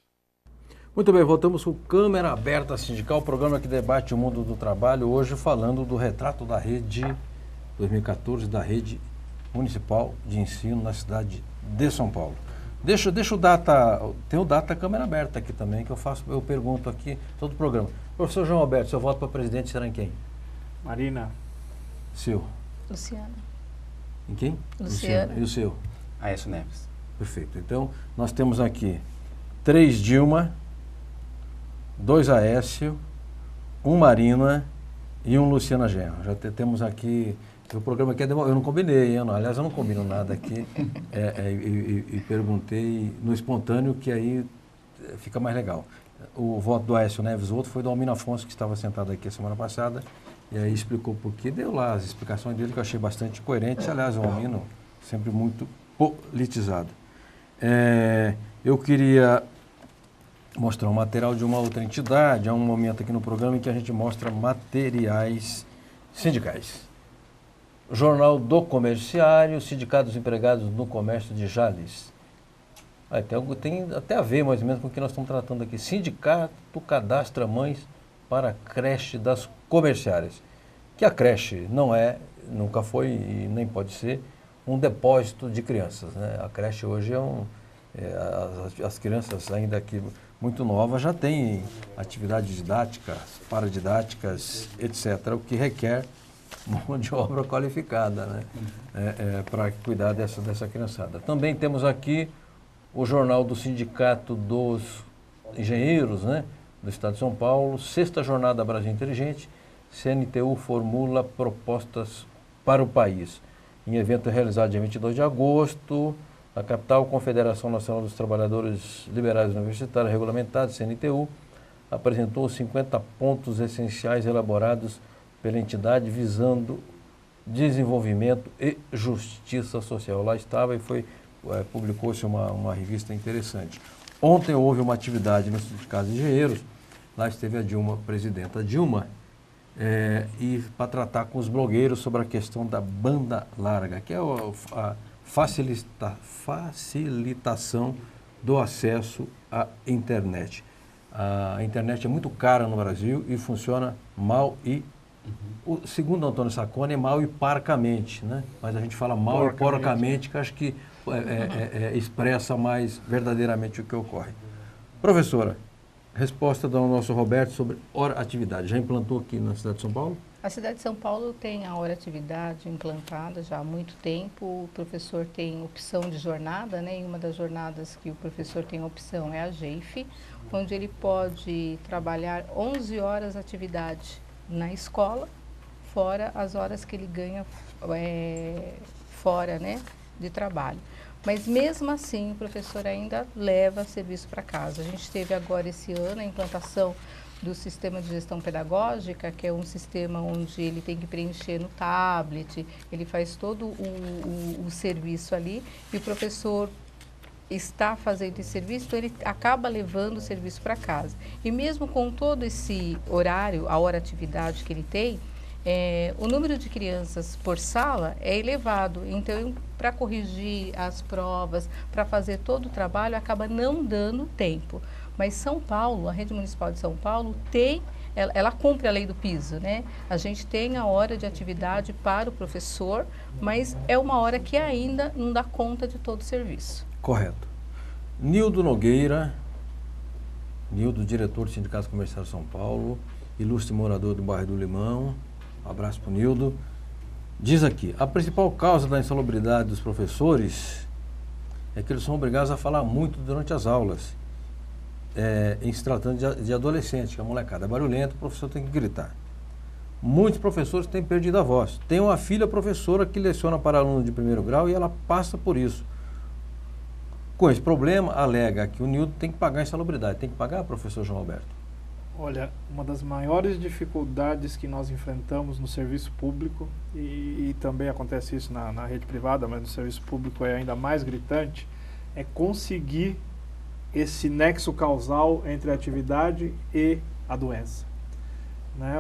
Speaker 1: Muito bem, voltamos com Câmara Aberta Sindical, o programa que debate o mundo do trabalho, hoje falando do retrato da rede 2014, da rede municipal de ensino na cidade de São Paulo. Deixa o data, tem o data Câmara Aberta aqui também, que eu pergunto aqui todo o programa. Professor João Alberto, seu voto para presidente será em quem?
Speaker 2: Marina.
Speaker 1: Seu?
Speaker 3: Luciana.
Speaker 1: Em quem?
Speaker 3: Luciana.
Speaker 1: E o seu?
Speaker 4: Aécio Neves.
Speaker 1: Perfeito. Então, nós temos aqui 3 Dilma, 2 Aécio, 1 Marina e 1 Luciana Genro. Já temos aqui, o programa aqui eu não combinei, aliás, eu não combino nada aqui, e perguntei no espontâneo, que aí fica mais legal. O voto do Aécio Neves, o outro foi do Almino Afonso, que estava sentado aqui a semana passada, e aí explicou por quê, deu lá as explicações dele, que eu achei bastante coerentes, aliás, o Almino sempre muito politizado. Eu queria mostrar um material de uma outra entidade. Há um momento aqui no programa em que a gente mostra materiais sindicais. Jornal do Comerciário, Sindicato dos Empregados no Comércio de Jales. Tem até a ver mais ou menos com o que nós estamos tratando aqui. Sindicato cadastra mães para a creche das comerciárias. Que a creche não é, nunca foi e nem pode ser um depósito de crianças, né? A creche hoje as crianças ainda aqui muito novas já têm atividades didáticas, paradidáticas, etc., o que requer mão de obra qualificada, né? Para cuidar dessa criançada. Também temos aqui o jornal do Sindicato dos Engenheiros, né, do Estado de São Paulo, 6ª Jornada Brasil Inteligente, CNTU formula propostas para o país. Em evento realizado dia 22 de agosto, na capital, Confederação Nacional dos Trabalhadores Liberais Universitários Regulamentados, CNTU, apresentou 50 pontos essenciais elaborados pela entidade visando desenvolvimento e justiça social. Lá estava e publicou-se uma revista interessante. Ontem houve uma atividade no Sindicato de Engenheiros, lá esteve a Dilma, presidenta Dilma, e para tratar com os blogueiros sobre a questão da banda larga, que é a facilitação do acesso à internet. A internet é muito cara no Brasil e funciona mal e, segundo Antônio Sacconi, é mal e parcamente, né? Mas a gente fala mal e porcamente, que acho que expressa mais verdadeiramente o que ocorre. Professora, resposta do nosso Roberto sobre hora atividade. Já implantou aqui na cidade de São Paulo?
Speaker 3: A cidade de São Paulo tem a hora atividade implantada já há muito tempo. O professor tem opção de jornada, né? E uma das jornadas que o professor tem opção é a GEIF, onde ele pode trabalhar 11 horas de atividade na escola, fora as horas que ele ganha fora, né, de trabalho. Mas mesmo assim, o professor ainda leva serviço para casa. A gente teve agora esse ano a implantação do sistema de gestão pedagógica, que é um sistema onde ele tem que preencher no tablet, ele faz todo o serviço ali, e o professor está fazendo esse serviço, então ele acaba levando o serviço para casa. E mesmo com todo esse horário, a hora atividade que ele tem, o número de crianças por sala é elevado, então para corrigir as provas, para fazer todo o trabalho, acaba não dando tempo. Mas São Paulo, a rede municipal de São Paulo tem ela cumpre a lei do piso, né? A gente tem a hora de atividade para o professor, mas é uma hora que ainda não dá conta de todo o serviço.
Speaker 1: Correto. Nildo Nogueira, Nildo, diretor do Sindicato Comercial de São Paulo, ilustre morador do bairro do Limão, um abraço para o Nildo, diz aqui, a principal causa da insalubridade dos professores é que eles são obrigados a falar muito durante as aulas, em se tratando de adolescente, que a molecada é barulhenta, o professor tem que gritar. Muitos professores têm perdido a voz. Tem uma filha professora que leciona para aluno de primeiro grau e ela passa por isso. Com esse problema, alega que o Nildo tem que pagar a insalubridade. Tem que pagar, professor João Alberto?
Speaker 2: Olha, uma das maiores dificuldades que nós enfrentamos no serviço público, e também acontece isso na rede privada, mas no serviço público é ainda mais gritante, é conseguir esse nexo causal entre a atividade e a doença. Né?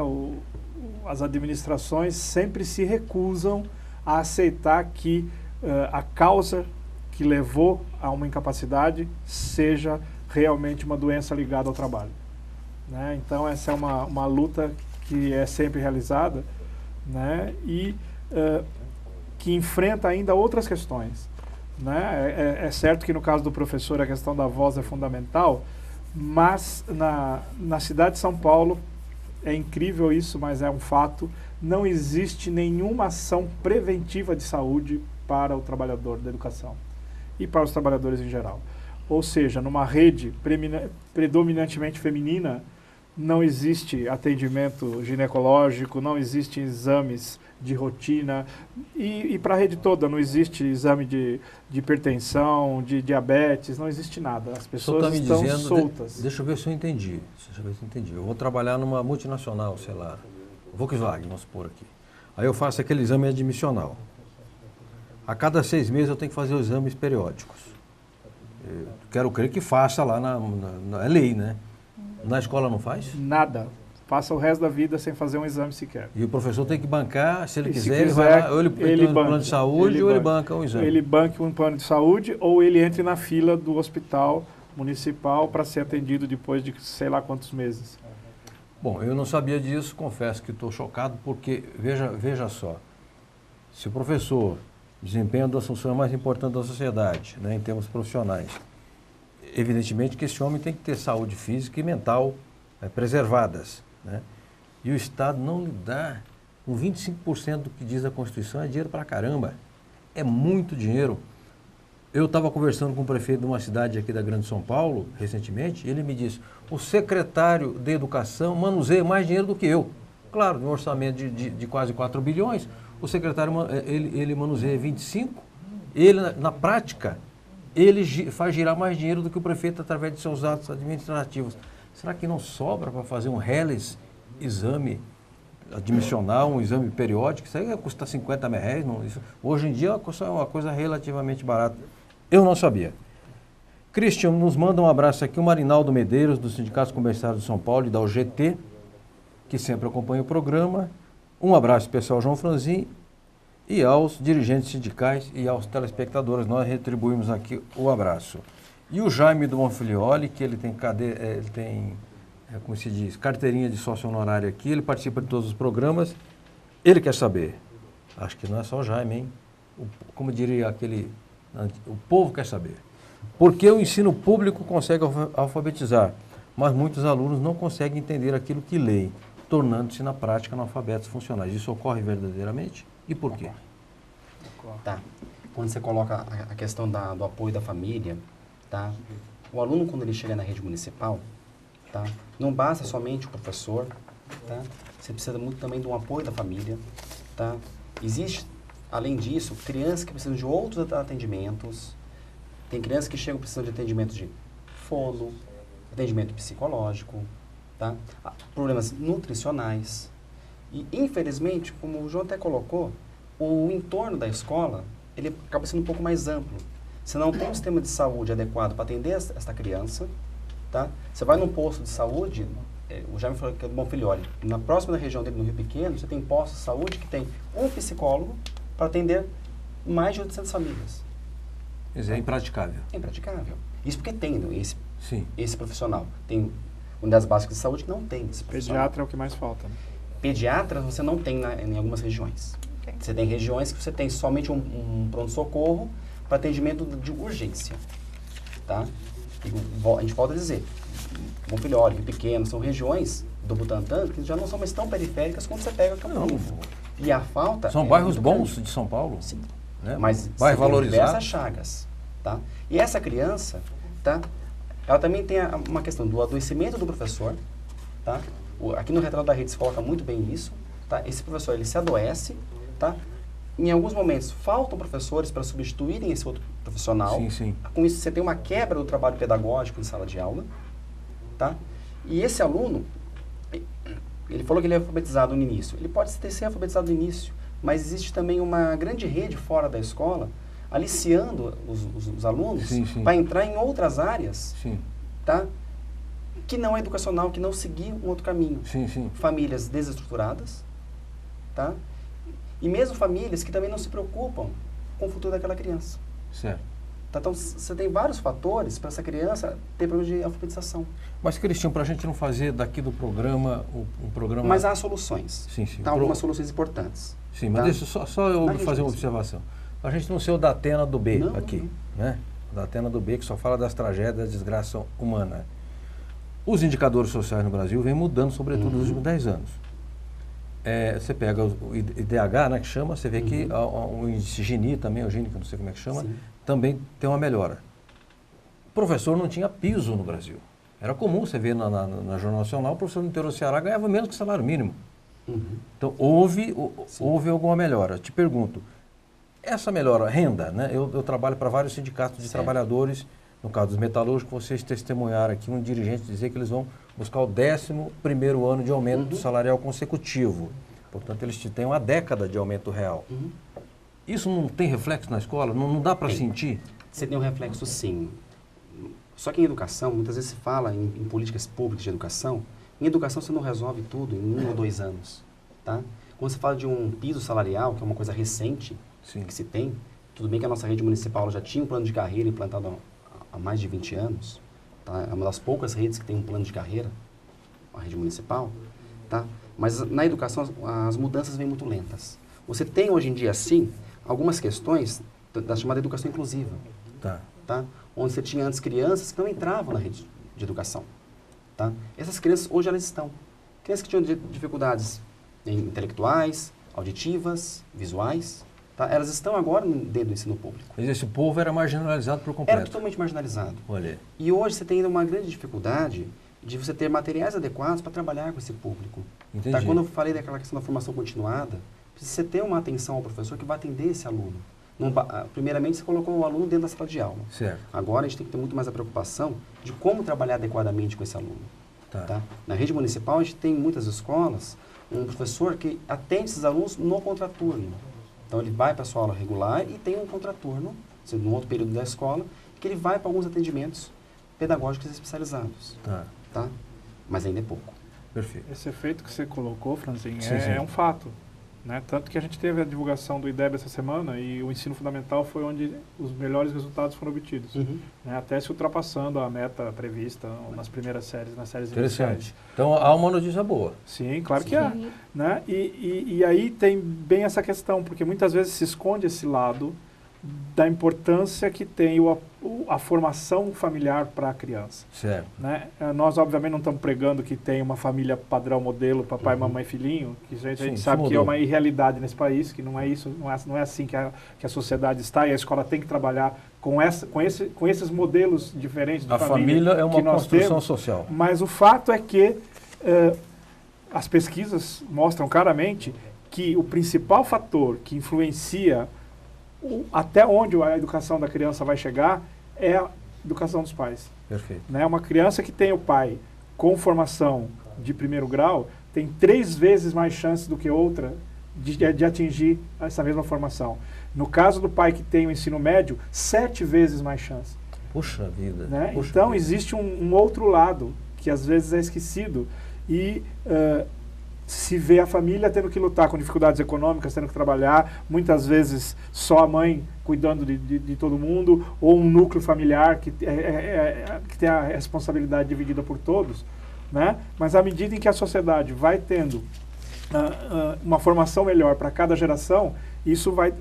Speaker 2: As administrações sempre se recusam a aceitar que a causa que levou a uma incapacidade seja realmente uma doença ligada ao trabalho. Né? Então essa é uma luta que é sempre realizada, né? E que enfrenta ainda outras questões. Né? É certo que no caso do professor a questão da voz é fundamental, mas na cidade de São Paulo, é incrível isso, mas é um fato, não existe nenhuma ação preventiva de saúde para o trabalhador da educação e para os trabalhadores em geral. Ou seja, numa rede predominantemente feminina, não existe atendimento ginecológico, não existem exames de rotina, e para a rede toda não existe exame de hipertensão, de diabetes, não existe nada. As pessoas estão soltas.
Speaker 1: Deixa eu ver se eu entendi. Eu vou trabalhar numa multinacional, sei lá, Volkswagen, vamos supor aqui. Aí eu faço aquele exame admissional. A cada 6 meses eu tenho que fazer os exames periódicos. Eu quero crer que faça lá é lei, né? Na escola não faz?
Speaker 2: Nada. Passa o resto da vida sem fazer um exame sequer.
Speaker 1: E o professor tem que bancar, se ele quiser, ele vai lá, ou ele tem um plano de saúde, ou ele banca um exame.
Speaker 2: Ele banca um plano de saúde, ou ele entra na fila do hospital municipal para ser atendido depois de sei lá quantos meses.
Speaker 1: Bom, eu não sabia disso, confesso que estou chocado, porque, veja só, se o professor desempenha uma das funções mais importantes da sociedade, né, em termos profissionais, evidentemente que esse homem tem que ter saúde física e mental preservadas, né? E o Estado não lhe dá, com 25% do que diz a Constituição, é dinheiro pra caramba, é muito dinheiro. Eu estava conversando com o prefeito de uma cidade aqui da Grande São Paulo, recentemente, e ele me disse, o secretário de Educação manuseia mais dinheiro do que eu. Claro, no orçamento de quase 4 bilhões, o secretário ele manuseia 25, ele, na prática, ele faz girar mais dinheiro do que o prefeito através de seus atos administrativos. Será que não sobra para fazer um HELES exame admissional, um exame periódico? Isso aí ia custar 50 mil reais. Não, isso, hoje em dia é uma coisa relativamente barata. Eu não sabia. Christian, nos manda um abraço aqui o Marinaldo Medeiros, do Sindicato Comercial de São Paulo e da UGT, que sempre acompanha o programa. Um abraço especial ao João Franzin e aos dirigentes sindicais e aos telespectadores. Nós retribuímos aqui o abraço. E o Jaime do Monfilioli, que ele tem como se diz, carteirinha de sócio honorário aqui, ele participa de todos os programas. Ele quer saber, acho que não é só o Jaime, hein? Como diria o povo quer saber. Por que o ensino público consegue alfabetizar, mas muitos alunos não conseguem entender aquilo que leem, tornando-se na prática analfabetos funcionais? Isso ocorre verdadeiramente? E por quê?
Speaker 4: Tá. Quando você coloca a questão do apoio da família, tá? O aluno, quando ele chega na rede municipal, tá? Não basta somente o professor, tá? Você precisa muito também de um apoio da família, tá? Existe, além disso, crianças que precisam de outros atendimentos. Tem crianças que chegam precisando de atendimento de fono, atendimento psicológico, tá? Problemas nutricionais. E, infelizmente, como o João até colocou, o entorno da escola, ele acaba sendo um pouco mais amplo. Você não tem um sistema de saúde adequado para atender esta criança, tá? Você vai num posto de saúde, o Jaime falou que é do Monfilioli, na próxima região dele, no Rio Pequeno, você tem postos de saúde que tem um psicólogo para atender mais de 800 famílias.
Speaker 1: Isso é impraticável.
Speaker 4: É impraticável. Isso porque tem esse profissional. Tem unidades básicas de saúde que não tem esse profissional.
Speaker 2: Pediatra é o que mais falta, né?
Speaker 4: Pediatra você não tem em algumas regiões.
Speaker 3: Ok.
Speaker 4: Você tem regiões que você tem somente um pronto-socorro para atendimento de urgência. Tá? A gente pode dizer, Bom Filhole, Rio Pequeno, são regiões do Butantã que já não são mais tão periféricas quando você pega Campo Limpo. E a falta...
Speaker 1: São bairros bons de São Paulo.
Speaker 4: Sim.
Speaker 1: Né?
Speaker 4: Mas
Speaker 1: bairro valorizado.
Speaker 4: Diversas chagas. Tá? E essa criança, tá? Ela também tem uma questão do adoecimento do professor. Tá? Aqui no retrato da rede se coloca muito bem isso. Tá? Esse professor ele se adoece. Tá? Em alguns momentos faltam professores para substituírem esse outro profissional.
Speaker 1: Sim, sim.
Speaker 4: Com isso você tem uma quebra do trabalho pedagógico em sala de aula. Tá? E esse aluno, ele falou que ele é alfabetizado no início. Ele pode ser alfabetizado no início, mas existe também uma grande rede fora da escola aliciando os alunos para entrar em outras áreas, tá? Que não é educacional, que não seguir um outro caminho. Famílias desestruturadas, tá? E mesmo famílias que também não se preocupam com o futuro daquela criança.
Speaker 1: Certo.
Speaker 4: Tá? Então, você tem vários fatores para essa criança ter problema de alfabetização.
Speaker 1: Mas, Cristiano, para a gente não fazer daqui do programa um programa...
Speaker 4: Mas há soluções.
Speaker 1: Sim.
Speaker 4: Tá? Algumas soluções importantes.
Speaker 1: Sim, mas deixa só eu fazer uma observação. A gente não ser o Datena do B aqui, né? O Datena do B que só fala das tragédias, da desgraça humana. Os indicadores sociais no Brasil vêm mudando, sobretudo nos últimos 10 anos. Você pega o IDH, né, que chama, você vê que o índice Gini também, o Gini, que eu não sei como é que chama, também tem uma melhora. O professor não tinha piso no Brasil. Era comum você ver na Jornal Nacional, o professor do interior do Ceará ganhava menos que o salário mínimo. Então, houve alguma melhora. Te pergunto, essa melhora, renda, né? Eu trabalho para vários sindicatos de trabalhadores, no caso dos metalúrgicos, vocês testemunharam aqui um dirigente dizer que eles vão buscar o 11º ano de aumento salarial consecutivo. Portanto, eles têm uma década de aumento real. Isso não tem reflexo na escola? Não dá para sentir?
Speaker 4: Você tem um reflexo, sim. Só que em educação, muitas vezes se fala em políticas públicas de educação. Em educação você não resolve tudo em 1 ou 2 anos. Tá? Quando você fala de um piso salarial, que é uma coisa recente que se tem, tudo bem que a nossa rede municipal já tinha um plano de carreira implantado há mais de 20 anos. Tá? É uma das poucas redes que tem um plano de carreira, a rede municipal. Tá? Mas na educação as mudanças vêm muito lentas. Você tem hoje em dia, sim, algumas questões da chamada educação inclusiva. Tá? Onde você tinha antes crianças que não entravam na rede de educação. Tá? Essas crianças, hoje elas estão. Crianças que tinham dificuldades intelectuais, auditivas, visuais, tá? Elas estão agora dentro do ensino público.
Speaker 1: Mas esse povo era marginalizado por completo.
Speaker 4: Era totalmente marginalizado.
Speaker 1: Olha.
Speaker 4: E hoje você tem ainda uma grande dificuldade de você ter materiais adequados para trabalhar com esse público. Tá? Quando eu falei daquela questão da formação continuada, precisa você ter uma atenção ao professor que vai atender esse aluno. Primeiramente, você colocou o aluno dentro da sala de aula.
Speaker 1: Certo.
Speaker 4: Agora, a gente tem que ter muito mais a preocupação de como trabalhar adequadamente com esse aluno. Tá? Na rede municipal, a gente tem em muitas escolas um professor que atende esses alunos no contraturno. Então, ele vai para a sua aula regular e tem um contraturno, no outro período da escola, que ele vai para alguns atendimentos pedagógicos especializados. Tá? Mas ainda é pouco.
Speaker 1: Perfeito.
Speaker 2: Esse efeito que você colocou, Franzinho, é um fato. Né? Tanto que a gente teve a divulgação do IDEB essa semana e o ensino fundamental foi onde os melhores resultados foram obtidos. Né? Até se ultrapassando a meta prevista nas primeiras séries, nas séries iniciais.
Speaker 1: Então há uma notícia boa.
Speaker 2: Sim, claro que há. Né? E aí tem bem essa questão, porque muitas vezes se esconde esse lado da importância que tem a formação familiar para a criança.
Speaker 1: Certo.
Speaker 2: Né? Nós, obviamente, não estamos pregando que tem uma família padrão modelo, papai, mamãe, filhinho, que a gente sabe que é uma irrealidade nesse país, que não é isso, não é assim que a sociedade está, e a escola tem que trabalhar com esses modelos diferentes de família.
Speaker 1: A família é uma construção social.
Speaker 2: Mas o fato é que as pesquisas mostram claramente que o principal fator que influencia até onde a educação da criança vai chegar é a educação dos pais.
Speaker 1: Perfeito.
Speaker 2: Né? Uma criança que tem o pai com formação de 1º grau tem 3 vezes mais chances do que outra de atingir essa mesma formação. No caso do pai que tem o ensino médio, 7 vezes mais chance.
Speaker 1: Puxa vida.
Speaker 2: Né? Então existe um outro lado que às vezes é esquecido e se vê a família tendo que lutar com dificuldades econômicas, tendo que trabalhar, muitas vezes só a mãe cuidando de todo mundo, ou um núcleo familiar que tem a responsabilidade dividida por todos, né? Mas à medida em que a sociedade vai tendo uma formação melhor para cada geração, isso vai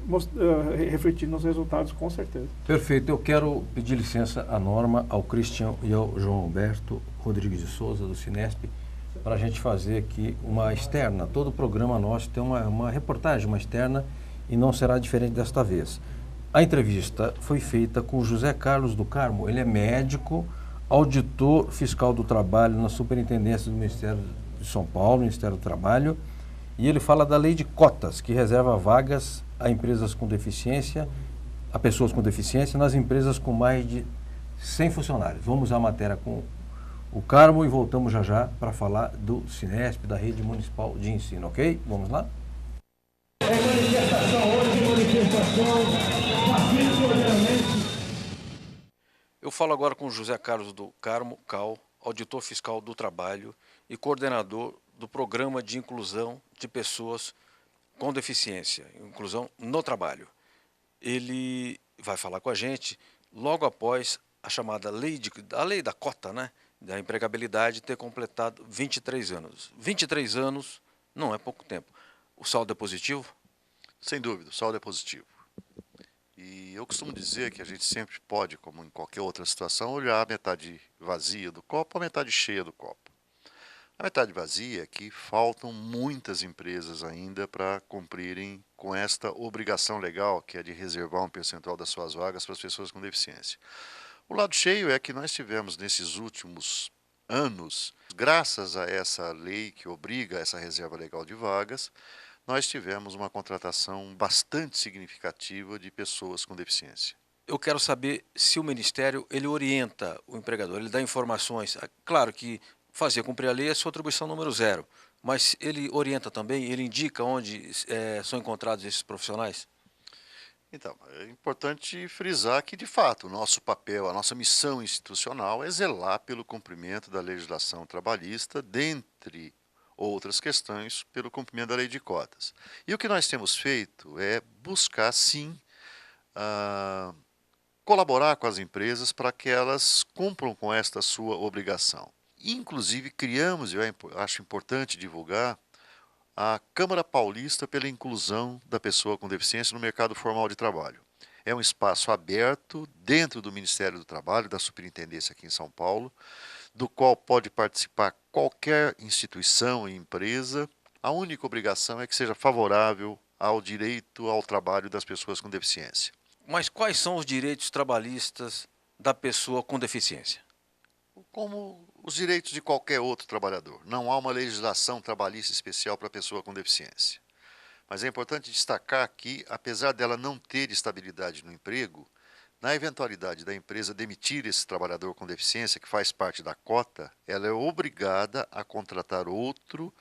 Speaker 2: refletir nos resultados, com certeza.
Speaker 1: Perfeito. Eu quero pedir licença à Norma, ao Christian e ao João Alberto Rodrigues de Souza, do Cinesp, para a gente fazer aqui uma externa. Todo programa nosso tem uma reportagem, uma externa, e não será diferente desta vez. A entrevista foi feita com o José Carlos do Carmo. Ele é médico, auditor fiscal do trabalho na Superintendência do Ministério de São Paulo, Ministério do Trabalho, e ele fala da lei de cotas, que reserva vagas a empresas com deficiência, a pessoas com deficiência, nas empresas com mais de 100 funcionários. Vamos à matéria com o Carmo e voltamos já já para falar do Cinesp, da Rede Municipal de Ensino, ok? Vamos lá?
Speaker 10: É manifestação hoje, manifestação pacífica, ordenamento.
Speaker 1: Eu falo agora com o José Carlos do Carmo, CAL, auditor fiscal do trabalho e coordenador do Programa de Inclusão de Pessoas com Deficiência, Inclusão no Trabalho. Ele vai falar com a gente logo após a chamada a lei da cota, né, da empregabilidade, ter completado 23 anos. 23 anos não é pouco tempo. O saldo é positivo?
Speaker 11: Sem dúvida, o saldo é positivo. E eu costumo dizer que a gente sempre pode, como em qualquer outra situação, olhar a metade vazia do copo ou a metade cheia do copo. A metade vazia é que faltam muitas empresas ainda para cumprirem com esta obrigação legal, que é de reservar um percentual das suas vagas para as pessoas com deficiência. O lado cheio é que nós tivemos nesses últimos anos, graças a essa lei que obriga essa reserva legal de vagas, nós tivemos uma contratação bastante significativa de pessoas com deficiência.
Speaker 1: Eu quero saber se o Ministério ele orienta o empregador, ele dá informações. Claro que fazer cumprir a lei é sua atribuição número 0, mas ele orienta também, ele indica onde são encontrados esses profissionais?
Speaker 11: Então, é importante frisar que, de fato, o nosso papel, a nossa missão institucional é zelar pelo cumprimento da legislação trabalhista, dentre outras questões, pelo cumprimento da lei de cotas. E o que nós temos feito é buscar, sim, colaborar com as empresas para que elas cumpram com esta sua obrigação. Inclusive, criamos, eu acho importante divulgar, a Câmara Paulista pela Inclusão da Pessoa com Deficiência no mercado formal de trabalho. É um espaço aberto dentro do Ministério do Trabalho, da Superintendência aqui em São Paulo, do qual pode participar qualquer instituição e empresa. A única obrigação é que seja favorável ao direito ao trabalho das pessoas com deficiência.
Speaker 1: Mas quais são os direitos trabalhistas da pessoa com deficiência?
Speaker 11: Como os direitos de qualquer outro trabalhador. Não há uma legislação trabalhista especial para a pessoa com deficiência. Mas é importante destacar que, apesar dela não ter estabilidade no emprego, na eventualidade da empresa demitir esse trabalhador com deficiência, que faz parte da cota, ela é obrigada a contratar outro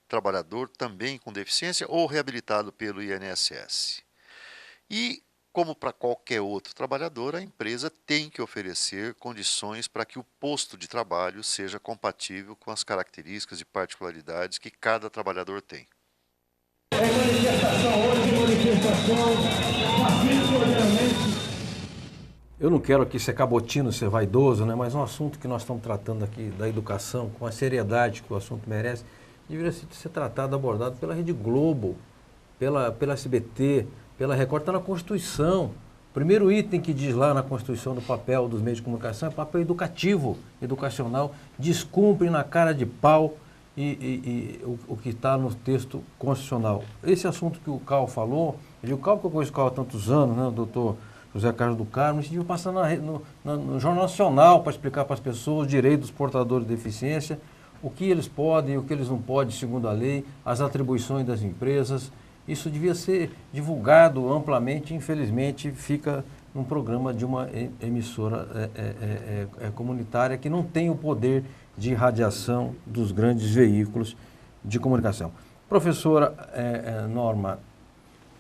Speaker 11: trabalhador também com deficiência ou reabilitado pelo INSS. E, como para qualquer outro trabalhador, a empresa tem que oferecer condições para que o posto de trabalho seja compatível com as características e particularidades que cada trabalhador tem.
Speaker 10: É manifestação hoje, manifestação pacífica, ordenamento.
Speaker 1: Eu não quero aqui ser cabotino, ser vaidoso, né? Mas um assunto que nós estamos tratando aqui da educação, com a seriedade que o assunto merece, deveria ser tratado, abordado pela Rede Globo, pela SBT, pela Record, está na Constituição. O primeiro item que diz lá na Constituição do papel dos meios de comunicação é papel educativo, educacional, descumpre na cara de pau o que está no texto constitucional. Esse assunto que o Cal falou, o Cal que eu conheço o Cal há tantos anos, né, o doutor José Carlos do Carmo, isso devia passar no Jornal Nacional para explicar para as pessoas os direitos dos portadores de deficiência, o que eles podem e o que eles não podem segundo a lei, as atribuições das empresas. Isso devia ser divulgado amplamente, infelizmente fica num programa de uma emissora comunitária que não tem o poder de radiação dos grandes veículos de comunicação. Professora Norma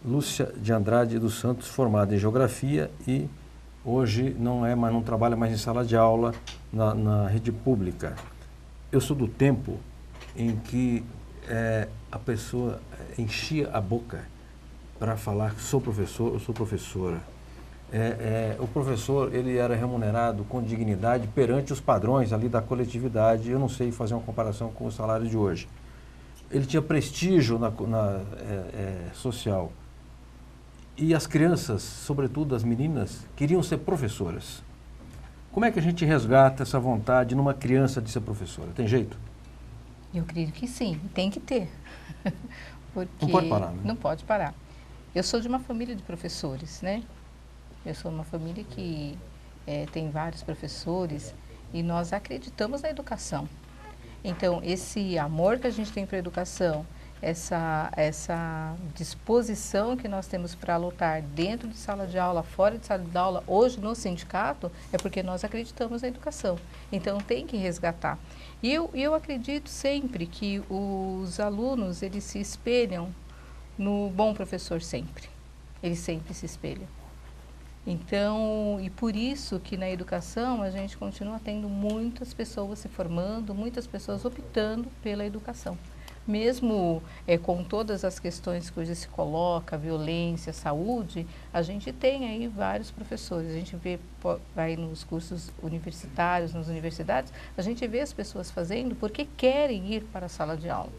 Speaker 1: Lúcia de Andrade dos Santos, formada em Geografia e hoje não trabalha mais em sala de aula na rede pública. Eu sou do tempo em que a pessoa enchia a boca para falar, sou professor, eu sou professora. o professor, ele era remunerado com dignidade perante os padrões ali da coletividade. Eu não sei fazer uma comparação com o salário de hoje. Ele tinha prestígio social. E as crianças, sobretudo as meninas, queriam ser professoras. Como é que a gente resgata essa vontade numa criança de ser professora? Tem jeito?
Speaker 3: Eu creio que sim, tem que ter. Porque
Speaker 1: não pode parar, né?
Speaker 3: Não pode parar. Eu sou de uma família de professores, né? Eu sou uma família que tem vários professores e nós acreditamos na educação. Então, esse amor que a gente tem para a educação, essa disposição que nós temos para lutar dentro de sala de aula, fora de sala de aula, hoje no sindicato, é porque nós acreditamos na educação. Então, tem que resgatar. E eu acredito sempre que os alunos, eles se espelham no bom professor sempre. Eles sempre se espelham. Então, e por isso que na educação a gente continua tendo muitas pessoas se formando, muitas pessoas optando pela educação. Mesmo com todas as questões que hoje se coloca, violência, saúde, a gente tem aí vários professores. A gente vai nos cursos universitários, nas universidades, a gente vê as pessoas fazendo porque querem ir para a sala de aula.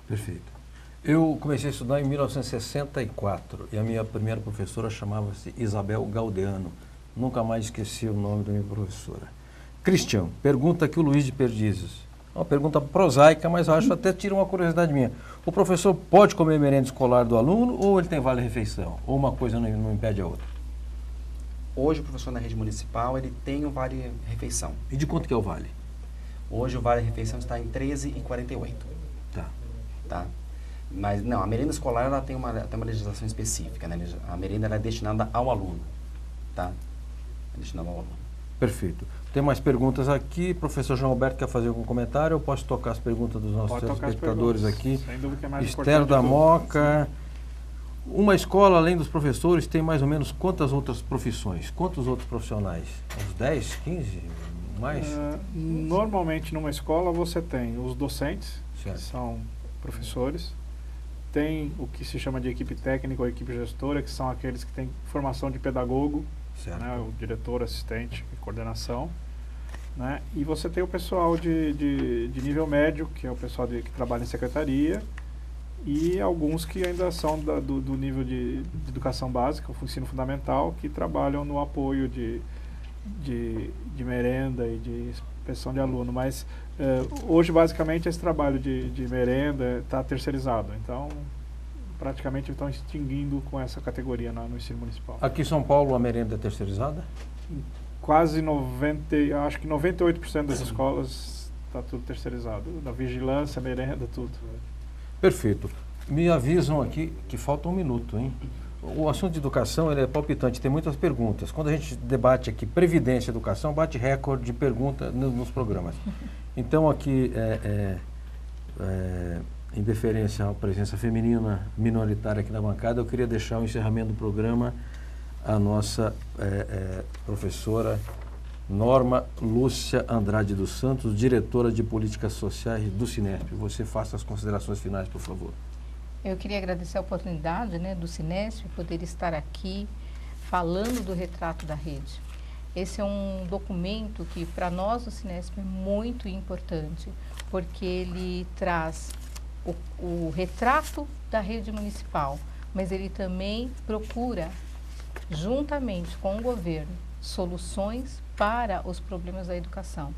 Speaker 1: Perfeito. Eu comecei a estudar em 1964 e a minha primeira professora chamava-se Isabel Gaudeano. Nunca mais esqueci o nome da minha professora. Cristian, pergunta aqui o Luiz de Perdizes. Uma pergunta prosaica, mas acho até tira uma curiosidade minha. O professor pode comer merenda escolar do aluno ou ele tem vale-refeição? Ou uma coisa não impede a outra?
Speaker 4: Hoje o professor na rede municipal ele tem o vale-refeição.
Speaker 1: E de quanto que é o vale?
Speaker 4: Hoje o vale-refeição está em R$ 13,48. Tá. Mas não, a merenda escolar ela tem uma legislação específica, né? A merenda ela é destinada ao aluno, tá? É destinada ao aluno.
Speaker 1: Perfeito. Tem mais perguntas aqui. Professor João Alberto quer fazer algum comentário? Eu posso tocar as perguntas dos nossos telespectadores aqui?
Speaker 2: Sem dúvida que é mais
Speaker 1: Esther da Moca. Uma escola, além dos professores, tem mais ou menos quantas outras profissões? Quantos outros profissionais? Uns 10, 15? Mais?
Speaker 2: Normalmente numa escola você tem os docentes,
Speaker 1: certo,
Speaker 2: que são professores. Tem o que se chama de equipe técnica ou equipe gestora, que são aqueles que têm formação de pedagogo, né, o diretor, assistente e coordenação. Né? E você tem o pessoal de nível médio, que é o pessoal que trabalha em secretaria, e alguns que ainda são do nível de educação básica, o ensino fundamental, que trabalham no apoio de merenda e de inspeção de aluno. Mas hoje, basicamente, esse trabalho de merenda está terceirizado. Então, praticamente estão extinguindo com essa categoria no ensino municipal.
Speaker 1: Aqui em São Paulo, a merenda é terceirizada?
Speaker 2: Quase 98% das escolas está tudo terceirizado. Da vigilância, merenda, tudo.
Speaker 1: Perfeito. Me avisam aqui que falta um minuto, hein? O assunto de educação ele é palpitante, tem muitas perguntas. Quando a gente debate aqui previdência e educação, bate recorde de perguntas nos programas. Então, aqui, em deferência à presença feminina minoritária aqui na bancada, eu queria deixar o encerramento do programa à nossa professora Norma Lúcia Andrade dos Santos, diretora de Políticas Sociais do Cinesp. Você faça as considerações finais, por favor.
Speaker 3: Eu queria agradecer a oportunidade, né, do Cinesp poder estar aqui falando do retrato da rede. Esse é um documento que para nós do Cinesp é muito importante, porque ele traz o retrato da rede municipal, mas ele também procura, juntamente com o governo, soluções para os problemas da educação,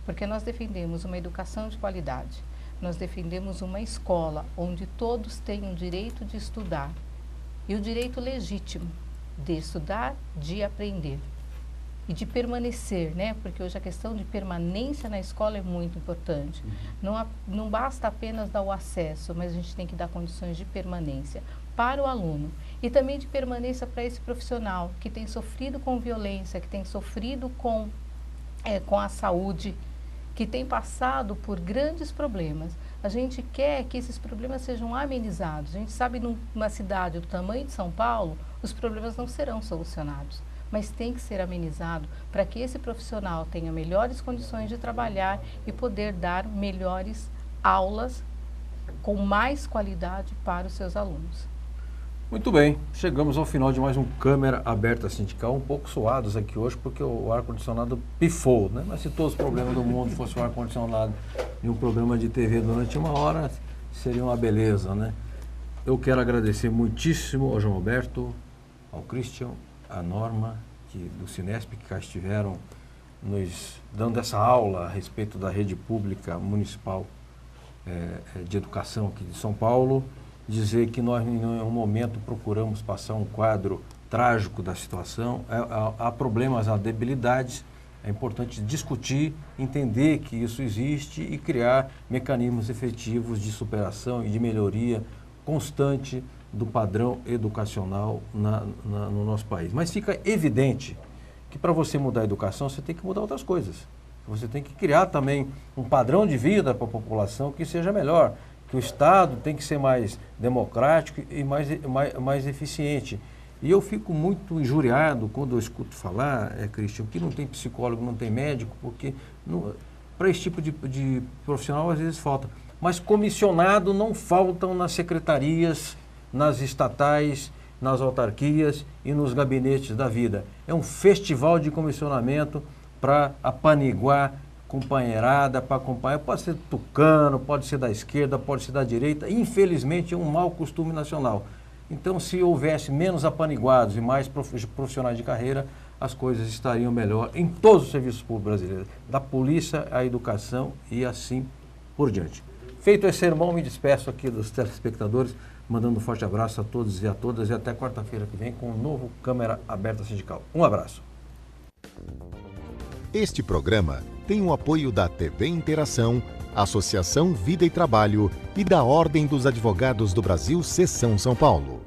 Speaker 3: porque nós defendemos uma educação de qualidade. Nós defendemos uma escola onde todos tenham o direito de estudar e o direito legítimo de estudar, de aprender e de permanecer, né? Porque hoje a questão de permanência na escola é muito importante. Não basta apenas dar o acesso, mas a gente tem que dar condições de permanência para o aluno e também de permanência para esse profissional que tem sofrido com violência, que tem sofrido com a saúde, que tem passado por grandes problemas. A gente quer que esses problemas sejam amenizados. A gente sabe, numa cidade do tamanho de São Paulo, os problemas não serão solucionados, mas tem que ser amenizado para que esse profissional tenha melhores condições de trabalhar e poder dar melhores aulas com mais qualidade para os seus alunos.
Speaker 1: Muito bem, chegamos ao final de mais um Câmara Aberta Sindical, um pouco suados aqui hoje porque o ar-condicionado pifou, né? Mas se todos os problemas do mundo fossem o ar-condicionado em um programa de TV durante uma hora, seria uma beleza, né? Eu quero agradecer muitíssimo ao João Alberto, ao Christian, à Norma, do Cinesp, que cá estiveram nos dando essa aula a respeito da rede pública municipal de educação aqui de São Paulo. Dizer que nós, em nenhum momento, procuramos passar um quadro trágico da situação. Há problemas, há debilidades. É importante discutir, entender que isso existe e criar mecanismos efetivos de superação e de melhoria constante do padrão educacional no nosso país. Mas fica evidente que para você mudar a educação, você tem que mudar outras coisas. Você tem que criar também um padrão de vida para a população que seja melhor, que o Estado tem que ser mais democrático e mais eficiente. E eu fico muito injuriado quando eu escuto falar, Christian, que não tem psicólogo, não tem médico, porque para esse tipo de profissional às vezes falta. Mas comissionado não faltam nas secretarias, nas estatais, nas autarquias e nos gabinetes da vida. É um festival de comissionamento para apaniguar companheirada, para acompanhar, pode ser tucano, pode ser da esquerda, pode ser da direita, infelizmente é um mau costume nacional. Então, se houvesse menos apaniguados e mais profissionais de carreira, as coisas estariam melhor em todos os serviços públicos brasileiros, da polícia à educação e assim por diante. Feito esse sermão, me despeço aqui dos telespectadores, mandando um forte abraço a todos e a todas e até quarta-feira que vem com um novo Câmara Aberta Sindical. Um abraço.
Speaker 12: Este programa tem o apoio da TV Interação, Associação Vida e Trabalho e da Ordem dos Advogados do Brasil, Seção São Paulo.